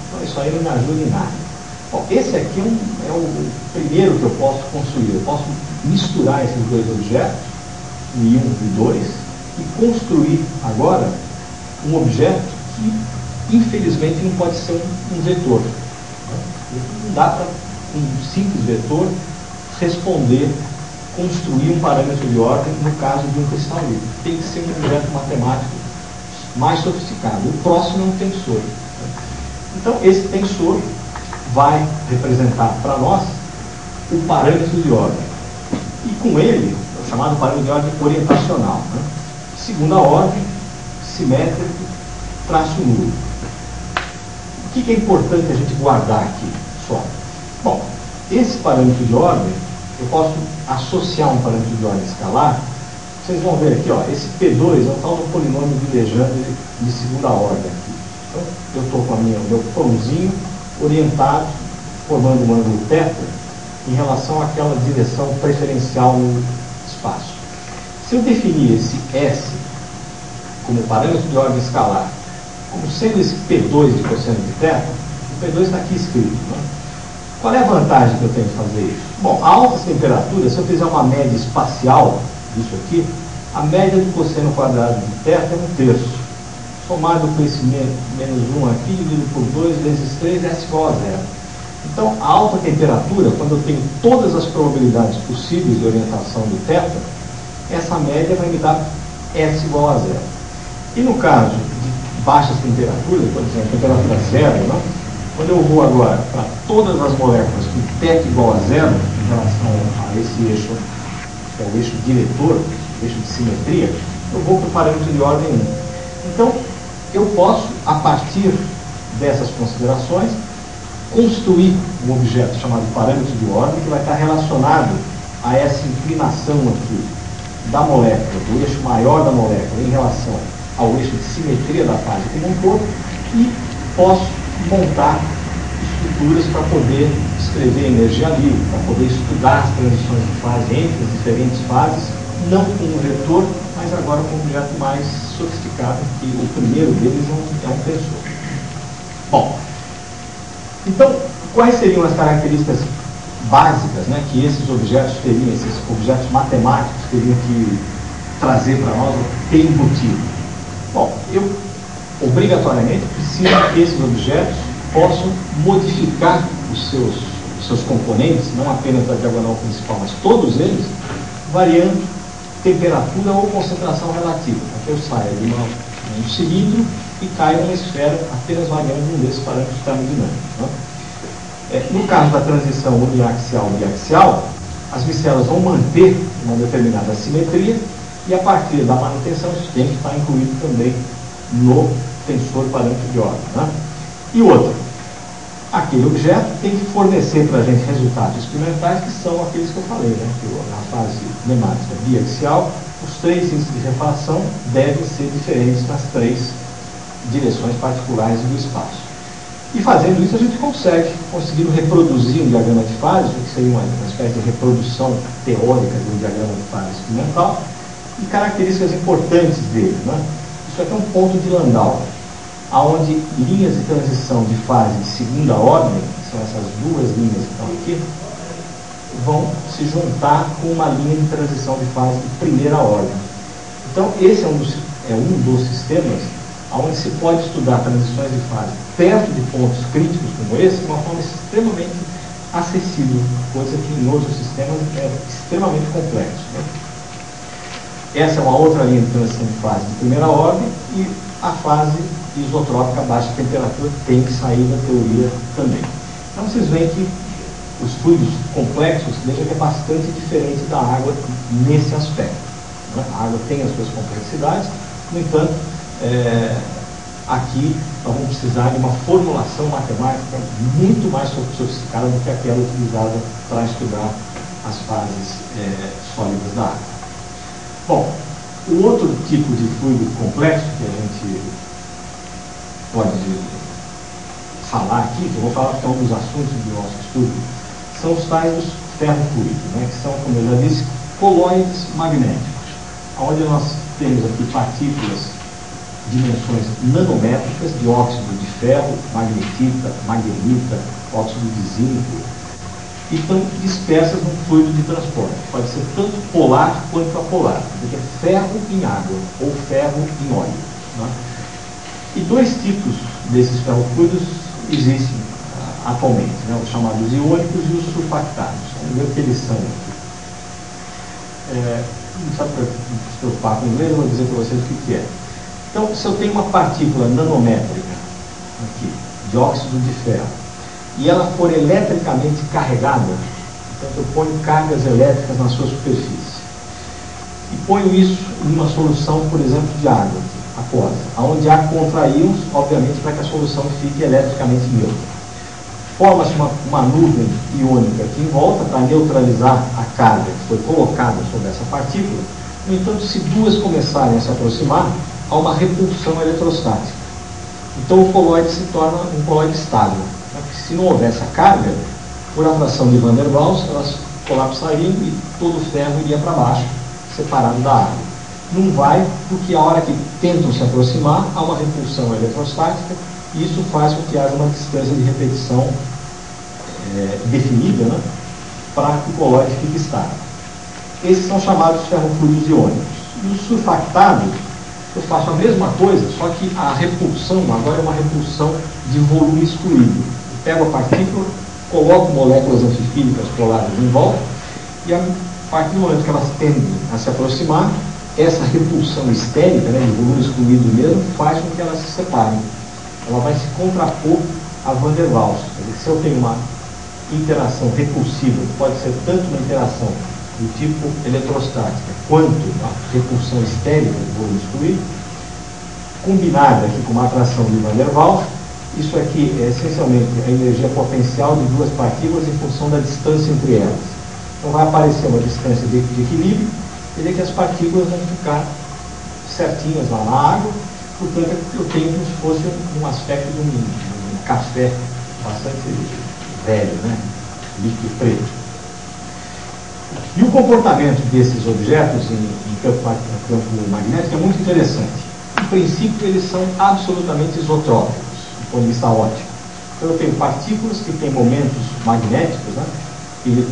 S1: Então isso aí não me ajuda em nada. Bom, esse aqui é o primeiro que eu posso construir. Eu posso misturar esses dois objetos, o I1 e o 2, e construir agora um objeto que, infelizmente, não pode ser um vetor. Não dá para, com um simples vetor, responder, construir um parâmetro de ordem no caso de um cristal líquido. Tem que ser um objeto matemático mais sofisticado. O próximo é um tensor. Então, esse tensor vai representar para nós o parâmetro de ordem. E com ele, é o chamado parâmetro de ordem orientacional. Segunda ordem, simétrico, traço nulo. O que é importante a gente guardar aqui, só? Bom, esse parâmetro de ordem, eu posso associar um parâmetro de ordem escalar. Vocês vão ver aqui, ó, esse P2 é um tal do polinômio de Legendre de segunda ordem aqui. Então, eu estou com o meu pãozinho orientado, formando um ângulo θ em relação àquela direção preferencial no espaço. Se eu definir esse S como parâmetro de ordem escalar, como sendo esse P2 de cosseno de θ, o P2 está aqui escrito. Qual é a vantagem que eu tenho de fazer isso? Bom, a altas temperaturas, se eu fizer uma média espacial disso aqui, a média do cosseno quadrado de θ é 1/3. Somado com esse menos 1 aqui, dividido por 2 vezes 3, S igual a 0. Então, a alta temperatura, quando eu tenho todas as probabilidades possíveis de orientação do θ, essa média vai me dar S igual a 0. E no caso de baixas temperaturas, por exemplo, temperatura 0, quando eu vou agora para todas as moléculas com θ igual a 0, em relação a esse eixo, que é o eixo diretor, o eixo de simetria, eu vou para o parâmetro de ordem 1. Então, eu posso, a partir dessas considerações, construir um objeto chamado parâmetro de ordem, que vai estar relacionado a essa inclinação aqui da molécula, do eixo maior da molécula, em relação ao eixo de simetria da fase como um todo, e posso montar estruturas para poder escrever energia livre, para poder estudar as transições de fase entre as diferentes fases, não com um vetor, mas agora com um objeto mais sofisticado, que o primeiro deles é um tensor. Bom, então, quais seriam as características básicas, que esses objetos teriam, esses objetos matemáticos teriam que trazer para nós, ter embutido? Bom, eu obrigatoriamente preciso que esses objetos possam modificar os seus componentes, não apenas da diagonal principal, mas todos eles, variando temperatura ou concentração relativa. Aqui eu saio de um cilindro e caio numa esfera apenas variando um desses parâmetros termodinâmicos. No caso da transição uniaxial e biaxial, as micelas vão manter uma determinada simetria e, a partir da manutenção, isso tem que estar incluído também no tensor parâmetro de ordem. E outro, aquele objeto tem que fornecer para a gente resultados experimentais que são aqueles que eu falei, que na fase nemática biaxial, os 3 índices de refração devem ser diferentes nas 3 direções particulares do espaço. E fazendo isso a gente conseguindo reproduzir um diagrama de fase, que seria uma espécie de reprodução teórica de um diagrama de fase experimental, e características importantes dele. Isso aqui é um ponto de Landau, onde linhas de transição de fase de segunda ordem, que são essas duas linhas que estão aqui, vão se juntar com uma linha de transição de fase de primeira ordem. Então, esse é um dos sistemas onde se pode estudar transições de fase perto de pontos críticos como esse, de uma forma extremamente acessível, coisa que em outros sistemas é extremamente complexo. Essa é uma outra linha de transição de fase de primeira ordem, e a fase isotrópica a baixa temperatura tem que sair da teoria também. Então vocês veem que os fluidos complexos, veja que é bastante diferente da água nesse aspecto. A água tem as suas complexidades, no entanto, aqui nós vamos precisar de uma formulação matemática muito mais sofisticada do que aquela utilizada para estudar as fases sólidas da água. Bom, o outro tipo de fluido complexo que a gente pode falar aqui, que eu vou falar porque é um dos assuntos do nosso estudo, são os tais dos ferrofluidos, que são, como eu já disse, coloides magnéticos, onde nós temos aqui partículas de dimensões nanométricas de óxido de ferro, magnetita, magnetita, óxido de zinco, e estão dispersas num fluido de transporte. Pode ser tanto polar quanto apolar, porque é ferro em água ou ferro em óleo. E 2 tipos desses ferrofluidos existem atualmente, os chamados iônicos e os surfactados. Vamos ver o que eles são aqui. Não sabe para se preocupar com o inglês, eu vou dizer para vocês o que é.
S2: Então, se eu tenho uma partícula nanométrica, aqui, de óxido de ferro, e ela for eletricamente carregada, então eu ponho cargas elétricas na sua superfície, e ponho isso em uma solução, por exemplo, de água, aquosa, onde há contraíons, obviamente, para que a solução fique eletricamente neutra. Forma-se uma nuvem iônica aqui em volta para neutralizar a carga que foi colocada sobre essa partícula. No entanto, se duas começarem a se aproximar, há uma repulsão eletrostática. Então o colóide se torna um colóide estável. Porque se não houvesse a carga, por atração de Van der Waals, elas colapsariam e todo o ferro iria para baixo, separado da água. Não vai, porque a hora que tentam se aproximar, há uma repulsão eletrostática, e isso faz com que haja uma distância de repetição definida, né, para que o colóide fique estável. Esses são chamados ferrofluidos iônicos. E os surfactados, eu faço a mesma coisa, só que a repulsão agora é uma repulsão de volume excluído. Eu pego a partícula, coloco moléculas anfifílicas polares em volta, e a partir do momento que elas tendem a se aproximar, essa repulsão estérica, né, de volume excluído mesmo, faz com que elas se separem. Ela vai se contrapor a Van der Waals. Quer dizer, se eu tenho uma interação repulsiva, pode ser tanto uma interação do tipo eletrostática, quanto a repulsão estérica do volume excluído, combinada aqui com uma atração de Van der Waals, isso aqui é essencialmente a energia potencial de duas partículas em função da distância entre elas. Então vai aparecer uma distância de equilíbrio, quer dizer que as partículas vão ficar certinhas lá na água, portanto eu tenho como se fosse um aspecto de um café bastante velho, né? Líquido preto. E o comportamento desses objetos em campo magnético é muito interessante. Em princípio, eles são absolutamente isotrópicos, do ponto de vista óptico. Então, eu tenho partículas que têm momentos magnéticos, né? E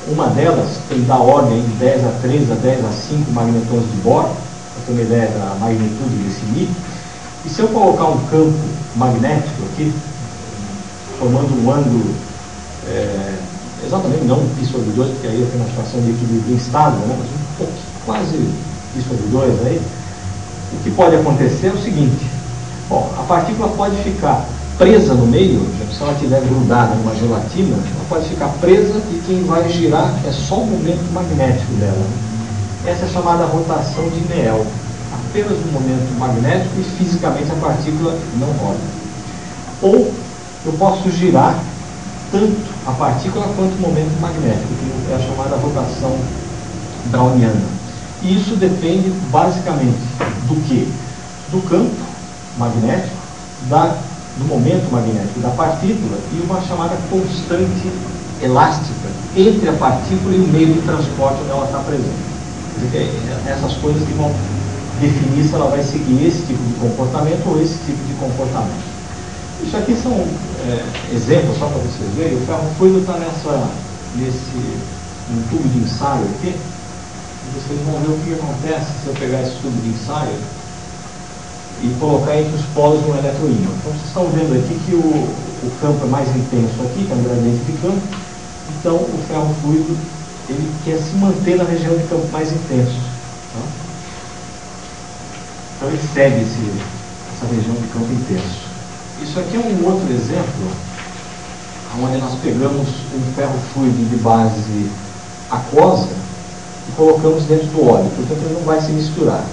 S2: uma delas tem da ordem de 10 a 3 a 10 a 5 magnetons de Bohr, para ter uma ideia da magnitude desse nível. E se eu colocar um campo magnético aqui, formando um ângulo, exatamente não π sobre 2, porque aí eu tenho uma situação de equilíbrio instável, né, mas um pouco, quase π sobre 2 aí, o que pode acontecer é o seguinte: bom, a partícula pode ficar presa no meio, se ela estiver grudada numa gelatina, ela pode ficar presa e quem vai girar é só o momento magnético dela. Essa é chamada rotação de Néel. Apenas um momento magnético e fisicamente a partícula não roda. Ou eu posso girar tanto a partícula quanto o momento magnético, que é a chamada rotação browniana. E isso depende basicamente do quê? Do campo magnético, do momento magnético da partícula e uma chamada constante elástica entre a partícula e o meio de transporte onde ela está presente. Quer dizer, essas coisas que vão definir se ela vai seguir esse tipo de comportamento ou esse tipo de comportamento. Isso aqui são exemplos, só para vocês verem. O ferrofluido está num tubo de ensaio aqui. E vocês vão ver o que acontece se eu pegar esse tubo de ensaio e colocar entre os polos um eletroímã. Então vocês estão vendo aqui que o campo é mais intenso aqui, que é um gradiente de campo. Então o ferrofluido ele quer se manter na região de campo mais intenso. Tá? Então ele segue essa região de campo intenso. Isso aqui é um outro exemplo, onde nós pegamos um ferrofluido de base aquosa e colocamos dentro do óleo, portanto ele não vai se misturar.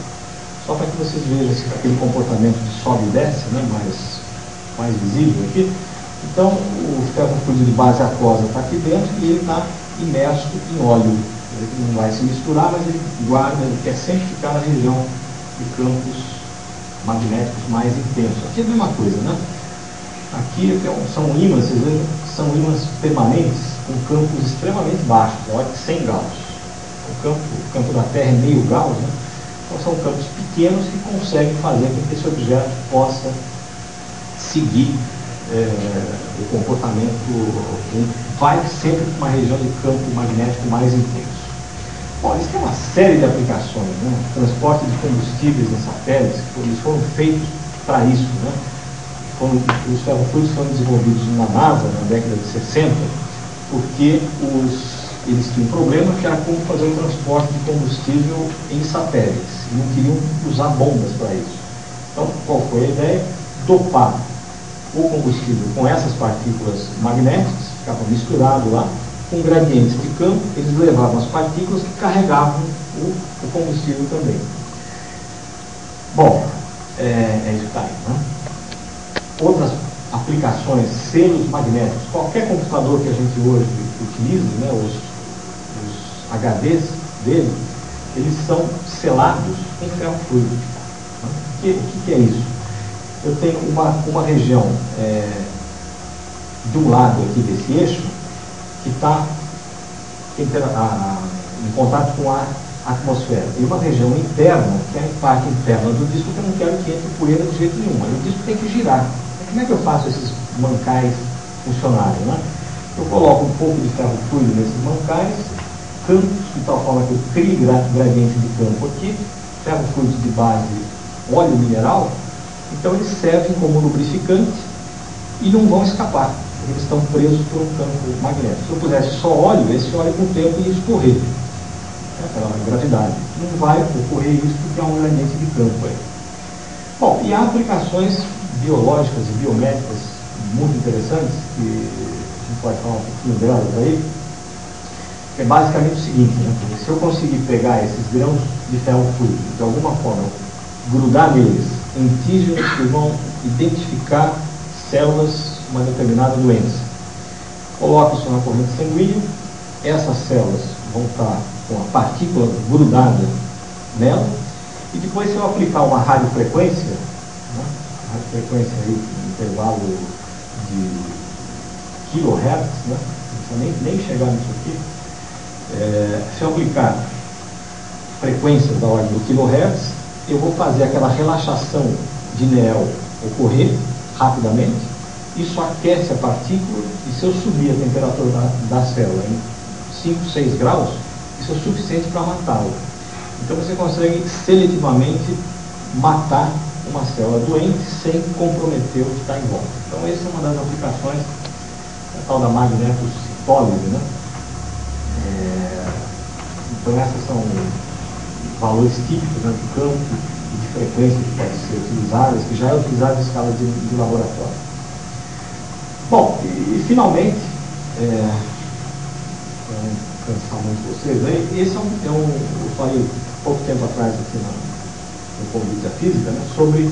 S2: Só para que vocês vejam aquele comportamento de sobe e desce, né, mais visível aqui. Então o ferrofluido de base aquosa está aqui dentro e ele está imerso em óleo. Ele não vai se misturar, mas ele guarda, ele quer sempre ficar na região de campos magnéticos mais intensos. Aqui é a mesma coisa, né? Aqui são ímãs, vocês vejam, são ímãs permanentes com campos extremamente baixos, olha, 100 Gauss. O campo da Terra é meio Gauss, né? Então são campos pequenos que conseguem fazer com que esse objeto possa seguir o comportamento, vai sempre para uma região de campo magnético mais intenso. Bom, eles têm uma série de aplicações, né? Transporte de combustíveis em satélites, eles foram feitos para isso, né? Os ferrofluidos foram desenvolvidos na NASA na década de 60, porque eles tinham um problema que era como fazer o transporte de combustível em satélites, e não queriam usar bombas para isso. Então, qual foi a ideia? Dopar o combustível com essas partículas magnéticas, ficavam misturados lá, com gradientes de campo, eles levavam as partículas que carregavam o combustível também. Bom, é isso que está aí, né? Outras aplicações, selos magnéticos, qualquer computador que a gente hoje utilize, né, os HDs dele, eles são selados com ferro fluido. O que é isso? Eu tenho uma região de um lado aqui desse eixo que está em contato com a atmosfera, e uma região interna, que é a parte interna do disco, que eu não quero que entre poeira de jeito nenhum. O disco tem que girar. Como é que eu faço esses mancais funcionarem, né? Eu coloco um pouco de ferro fluido nesses mancais, campos de tal forma que eu crio gradiente de campo aqui, ferro fluido de base óleo mineral, então eles servem como lubrificante e não vão escapar, porque eles estão presos por um campo magnético. Se eu pusesse só óleo, esse óleo com o tempo ia escorrer, pela gravidade. Não vai ocorrer isso porque há um gradiente de campo aí. Bom, e há aplicações biológicas e biomédicas muito interessantes, que a gente pode falar um pouquinho delas aí, que é basicamente o seguinte, né? Se eu conseguir pegar esses grãos de ferro fluido, de alguma forma, grudar neles antígenos que vão identificar células de uma determinada doença, coloco isso na corrente sanguínea, essas células vão estar com a partícula grudada nela, e depois, se eu aplicar uma radiofrequência, né, radiofrequência aí, no intervalo de kHz, né, não precisa nem chegar nisso aqui, se eu aplicar frequências da ordem do kHz, eu vou fazer aquela relaxação de Néel ocorrer rapidamente, isso aquece a partícula, e se eu subir a temperatura da célula em 5, 6 graus, isso é suficiente para matá-la. Então você consegue seletivamente matar uma célula doente sem comprometer o que está em volta. Então essa é uma das aplicações, a tal da magnetocitólise, né? Então essas são valores típicos, né, do campo e de frequência que podem ser utilizadas, que já é utilizado em escala de laboratório. Bom, e finalmente, para não cansar muito vocês, esse eu falei pouco tempo atrás aqui no convite da física, né, sobre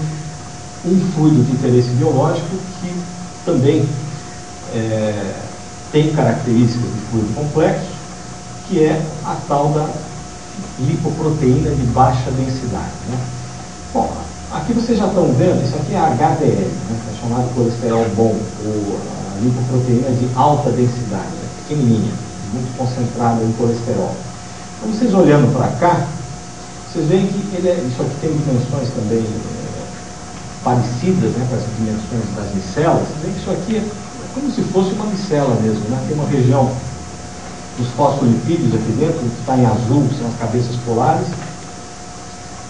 S2: um fluido de interesse biológico que também tem características de fluido complexo, que é a tal da lipoproteína de baixa densidade, né? Bom, aqui vocês já estão vendo, isso aqui é HDL, né, é chamado colesterol bom, ou a lipoproteína de alta densidade, né, pequenininha, muito concentrada em colesterol. Então, vocês olhando para cá, vocês veem que isso aqui tem dimensões também parecidas, né, com as dimensões das micelas. Vocês veem que isso aqui é como se fosse uma micela mesmo, né? Tem uma região dos fosfolipídios aqui dentro, que está em azul, que são as cabeças polares.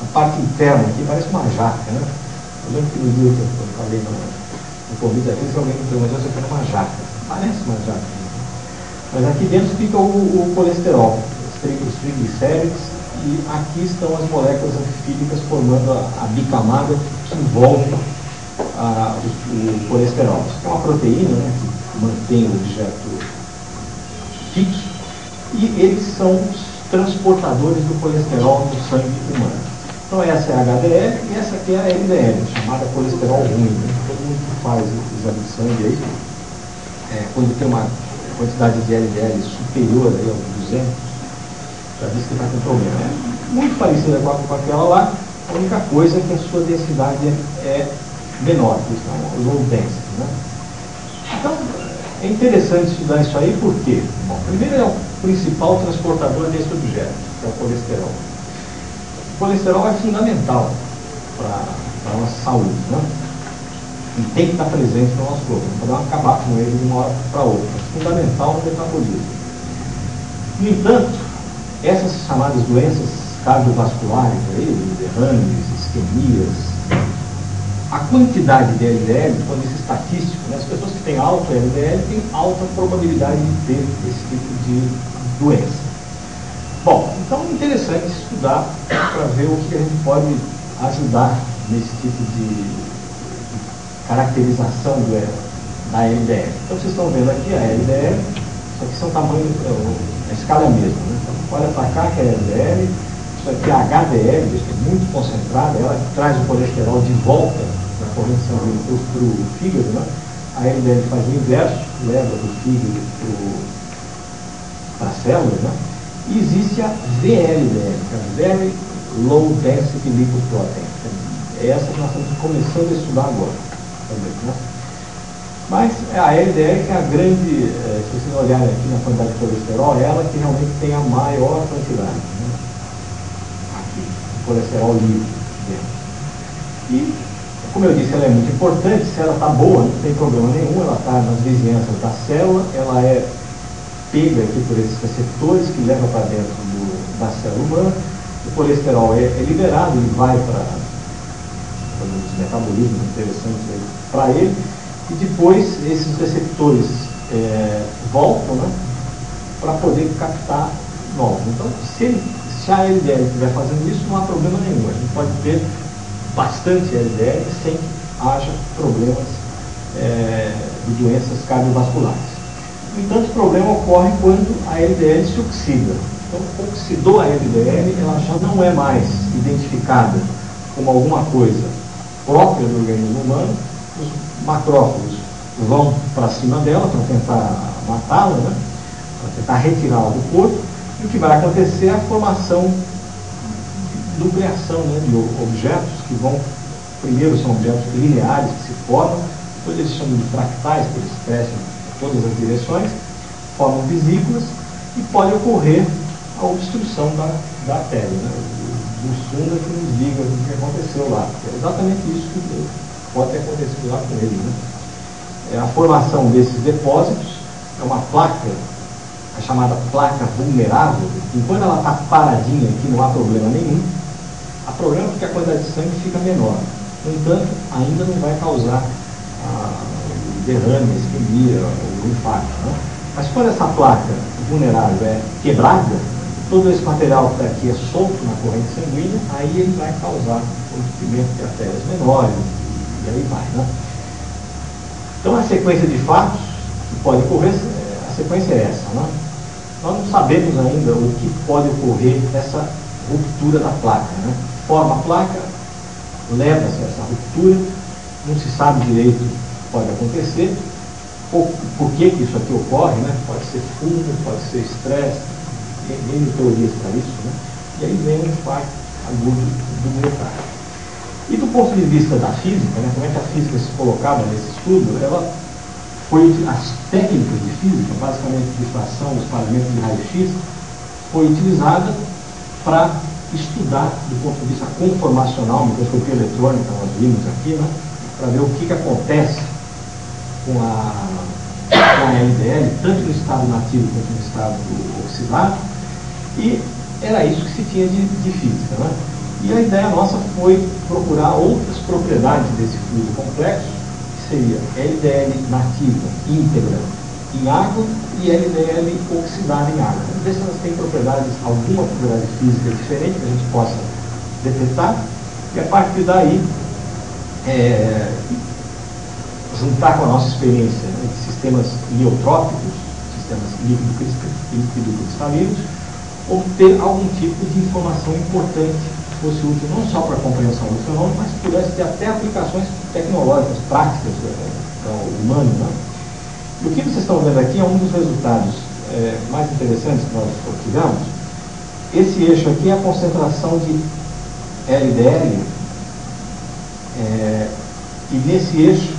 S2: A parte interna aqui parece uma jaca, né? Eu lembro que no dia que eu falei no convite da física, alguém me perguntou se eu uma jaca. Parece uma jaca. Mas aqui dentro fica o colesterol, os triglicérides, e aqui estão as moléculas anfídicas formando a bicamada que envolve o colesterol. Isso é uma proteína, né, que mantém o objeto fixo, e eles são os transportadores do colesterol no sangue humano. Então essa é a HDL e essa aqui é a LDL, chamada colesterol ruim, né? Todo mundo que faz o exame de sangue aí, quando tem uma quantidade de LDL superior aí aos 200, já diz que está com problema. É muito parecida com aquela lá, a única coisa é que a sua densidade é menor, isso é uma low density, né? Então, é interessante estudar isso aí, por quê? Bom, primeiro é o principal transportador desse objeto, que é o colesterol. O colesterol é fundamental para a nossa saúde, né? E tem que estar presente no nosso corpo, não podemos acabar com ele de uma hora para outra. É fundamental no metabolismo. No entanto, essas chamadas doenças cardiovasculares, derrames, isquemias, a quantidade de LDL, do ponto de vista estatístico, né, as pessoas que têm alto LDL têm alta probabilidade de ter esse tipo de doença. Bom, então é interessante estudar para ver o que a gente pode ajudar nesse tipo de caracterização da LDL. Então vocês estão vendo aqui a LDL, só que são tamanho, a escala é a mesma, né? Então, olha para cá que é a LDL, isso aqui é a HDL, isso é muito concentrada, ela traz o colesterol de volta da corrente sanguínea para o fígado, né? A LDL faz o inverso, leva do fígado para a célula, né? E existe a VLDL, que é a Very Low Density Lipoprotein. É essa que nós estamos começando a estudar agora também, né? Mas a LDL que é a grande, se vocês olharem aqui na quantidade de colesterol, é ela que realmente tem a maior quantidade, né? Aqui, colesterol livre dentro. E, como eu disse, ela é muito importante. Se ela está boa, não tem problema nenhum, ela está nas vizinhanças da célula, ela é pega aqui por esses receptores que levam para dentro da célula humana, o colesterol é liberado, ele vai para os metabolismos interessantes para ele, e depois esses receptores voltam, né, para poder captar novos. Então, se a LDL estiver fazendo isso, não há problema nenhum. A gente pode ter bastante LDL sem que haja problemas de doenças cardiovasculares. No entanto, o problema ocorre quando a LDL se oxida. Então, oxidou a LDL, ela já não é mais identificada como alguma coisa própria do organismo humano. Os macrófagos vão para cima dela para tentar matá-la, né? Para tentar retirá-la do corpo. E o que vai acontecer é a formação de nucleação, né, de objetos que vão, primeiro são objetos lineares que se formam, depois eles chamam de fractais, porque eles crescem em todas as direções, formam vesículas e pode ocorrer a obstrução da artéria, né? O Sunda que nos diga o que aconteceu lá. É exatamente isso que pode ter acontecido lá com ele, né? A formação desses depósitos é uma placa, a chamada placa vulnerável, e quando ela está paradinha aqui, não há problema nenhum. Há problema porque a quantidade de sangue fica menor. No entanto, ainda não vai causar derrame, isquemia ou infarto, né? Mas quando essa placa vulnerável é quebrada, todo esse material que está aqui é solto na corrente sanguínea, aí ele vai causar rompimento de artérias menores, e aí vai, né? Então, a sequência de fatos que pode ocorrer, a sequência é essa, né? Nós não sabemos ainda o que pode ocorrer nessa ruptura da placa, né? Forma a placa, leva-se a essa ruptura, não se sabe direito o que pode acontecer, por que isso aqui ocorre, né? Pode ser fumo, pode ser estresse, tem teorias para isso, né? E aí vem um infarto agudo do miocárdio. E do ponto de vista da física, né, como é que a física se colocava nesse estudo, as técnicas de física, basicamente difração, espalhamento de raio-x, foi utilizada para estudar, do ponto de vista conformacional, microscopia eletrônica, nós vimos aqui, né, para ver o que acontece com a LDL, tanto no estado nativo quanto no estado oxidado, e era isso que se tinha de física, né? E a ideia nossa foi procurar outras propriedades desse fluido complexo, que seria LDL nativa íntegra em água e LDL oxidada em água. Vamos ver se elas têm alguma propriedade física diferente que a gente possa detectar, e a partir daí juntar com a nossa experiência, né, de sistemas neutrópicos, sistemas líquido-cristalinos, obter algum tipo de informação importante que fosse útil não só para a compreensão do fenômeno, mas que pudesse ter até aplicações tecnológicas, práticas para o humano, né? E o que vocês estão vendo aqui é um dos resultados mais interessantes que nós obtivemos. Esse eixo aqui é a concentração de LDL, e nesse eixo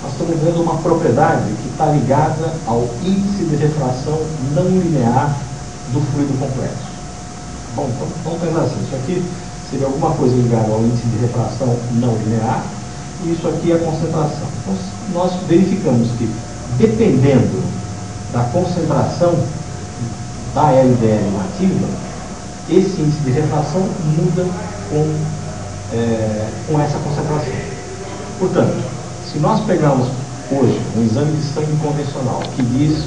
S2: nós estamos vendo uma propriedade que está ligada ao índice de refração não linear do fluido complexo. Bom, então, vamos pensar assim, isso aqui seria alguma coisa ligada ao índice de refração não linear, e isso aqui é a concentração. Então, nós verificamos que, dependendo da concentração da LDL nativa, esse índice de refração muda com essa concentração. Portanto, se nós pegarmos hoje um exame de sangue convencional que diz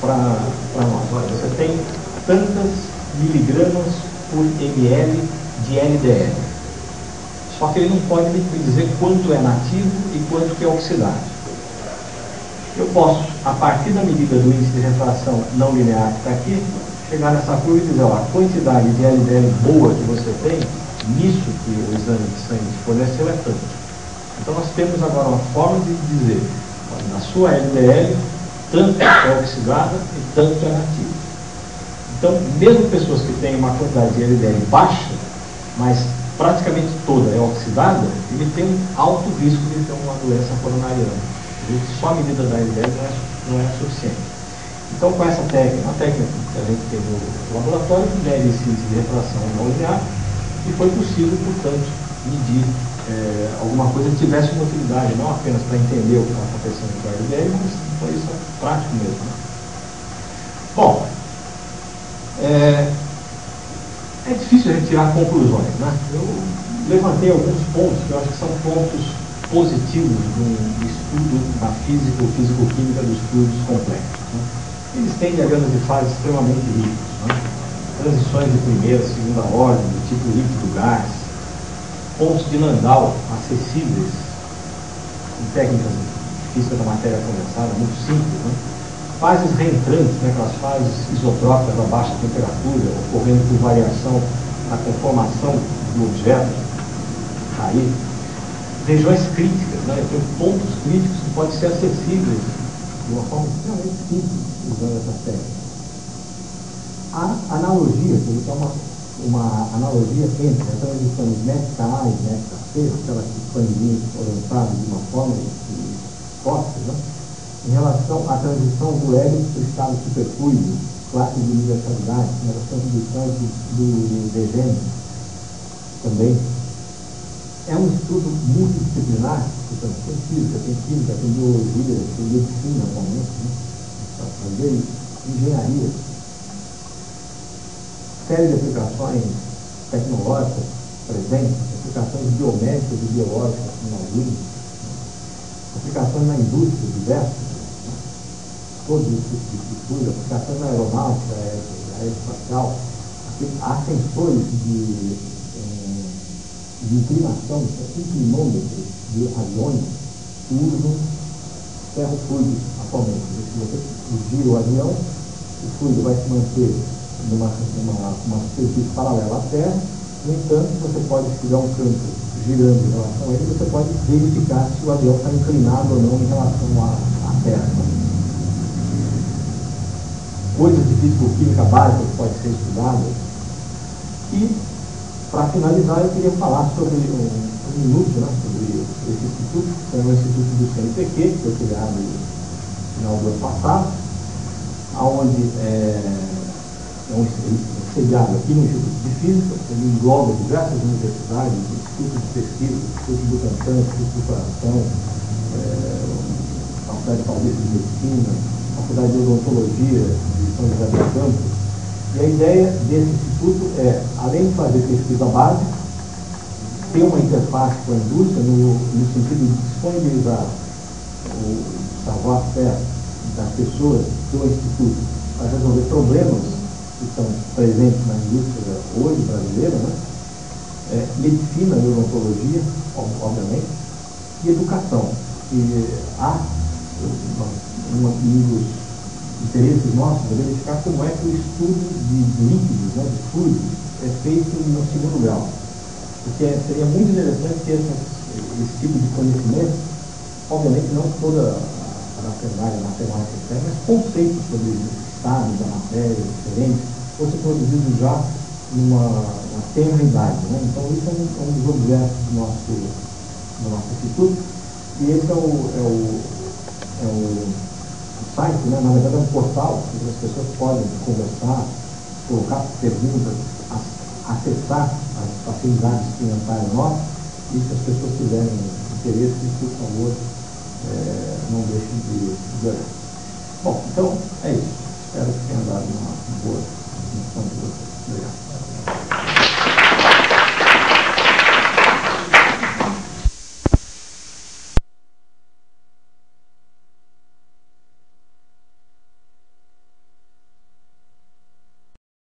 S2: para nós, olha, você tem tantas miligramas por ml de LDL. Só que ele não pode me dizer quanto é nativo e quanto que é oxidado. Eu posso, a partir da medida do índice de refração não linear que está aqui, chegar nessa curva e dizer, ó, a quantidade de LDL boa que você tem, nisso que o exame de sangue forneceu é tanto. Então nós temos agora uma forma de dizer, ó, na sua LDL, tanto é oxidada e tanto é nativa. Então, mesmo pessoas que têm uma quantidade de LDL baixa, mas praticamente toda é oxidada, ele tem um alto risco de ter uma doença coronariana. Só a medida da LDL não é suficiente. Então, com essa técnica, uma técnica que a gente tem no laboratório, que mede esse índice de refração não linear, e foi possível, portanto, medir alguma coisa que tivesse uma utilidade, não apenas para entender o que está acontecendo com a LDL, mas foi isso prático mesmo. Né? Bom, é difícil a gente tirar conclusões, né? Eu levantei alguns pontos que eu acho que são pontos positivos do estudo da física ou físico-química dos fluidos complexos. Né? Eles têm diagramas de fase extremamente ricos, né? Transições de primeira, segunda ordem, do tipo líquido-gás, pontos de Landau acessíveis em técnicas de física da matéria condensada, muito simples, né? Fases reentrantes, né, aquelas fases isotrópicas a baixa temperatura, ocorrendo por variação na conformação do objeto cair. Regiões críticas, né, tem pontos críticos que podem ser acessíveis de uma forma extremamente simples usando essa técnica. A analogia, que é uma analogia entre as transições métrica A e métrica C, aquela expandida orientada de uma forma forte, né? Em relação à transição do hélio para o estado superfluido, classe de universalidade, em relação à transição do degênero, também. É um estudo multidisciplinar, portanto, tem física, tem química, tem biologia, tem medicina atualmente, né? Para fazer engenharia. Série de aplicações tecnológicas presentes, aplicações biomédicas e biológicas na saúde, aplicações na indústria diversas, todos os tipos de fluido, aplicações na aeronáutica, aeroespacial, há sensores de inclinação, inclinômetros de aviões que usam ferro fluido atualmente. Se você gira o avião, o fluido vai se manter numa superfície paralela à Terra. No entanto, você pode, se tiver um campo girando em relação a ele, você pode verificar se o avião está inclinado ou não em relação à Terra. Coisas de físico-química básica que podem ser estudadas. E, para finalizar, eu queria falar sobre um minuto, né, sobre esse instituto, que é o Instituto do CNPq, que foi criado no final do ano passado, onde sediado aqui no Instituto de Física, ele engloba diversas universidades, institutos de pesquisa, Instituto Butantan, Instituto do Coração, Faculdade Paulista de Medicina, Faculdade de Odontologia de São José dos Campos. E a ideia desse instituto é, além de fazer pesquisa básica, ter uma interface com a indústria no sentido de disponibilizar o savoir-faire das pessoas do instituto para resolver problemas que estão presentes na indústria hoje brasileira, né? Medicina e odontologia, obviamente, e educação. E há um dos interesses nossos é verificar como é que o estudo de líquidos, né, de fluidos, é feito no segundo grau. Porque seria muito interessante ter esse tipo de conhecimento, obviamente não toda a matemática externa, mas conceitos sobre o estado da matéria diferentes, fosse produzido já numa tenra idade. Né? Então, isso é um dos objetos do nosso instituto, e esse é o site, né? Na verdade é um portal onde as pessoas podem conversar, colocar perguntas, acessar as facilidades experimentais nossas, e se as pessoas tiverem interesse, por favor, não deixem de olhar. Bom, então é isso. Espero que tenha dado uma boa definição de vocês. Obrigado.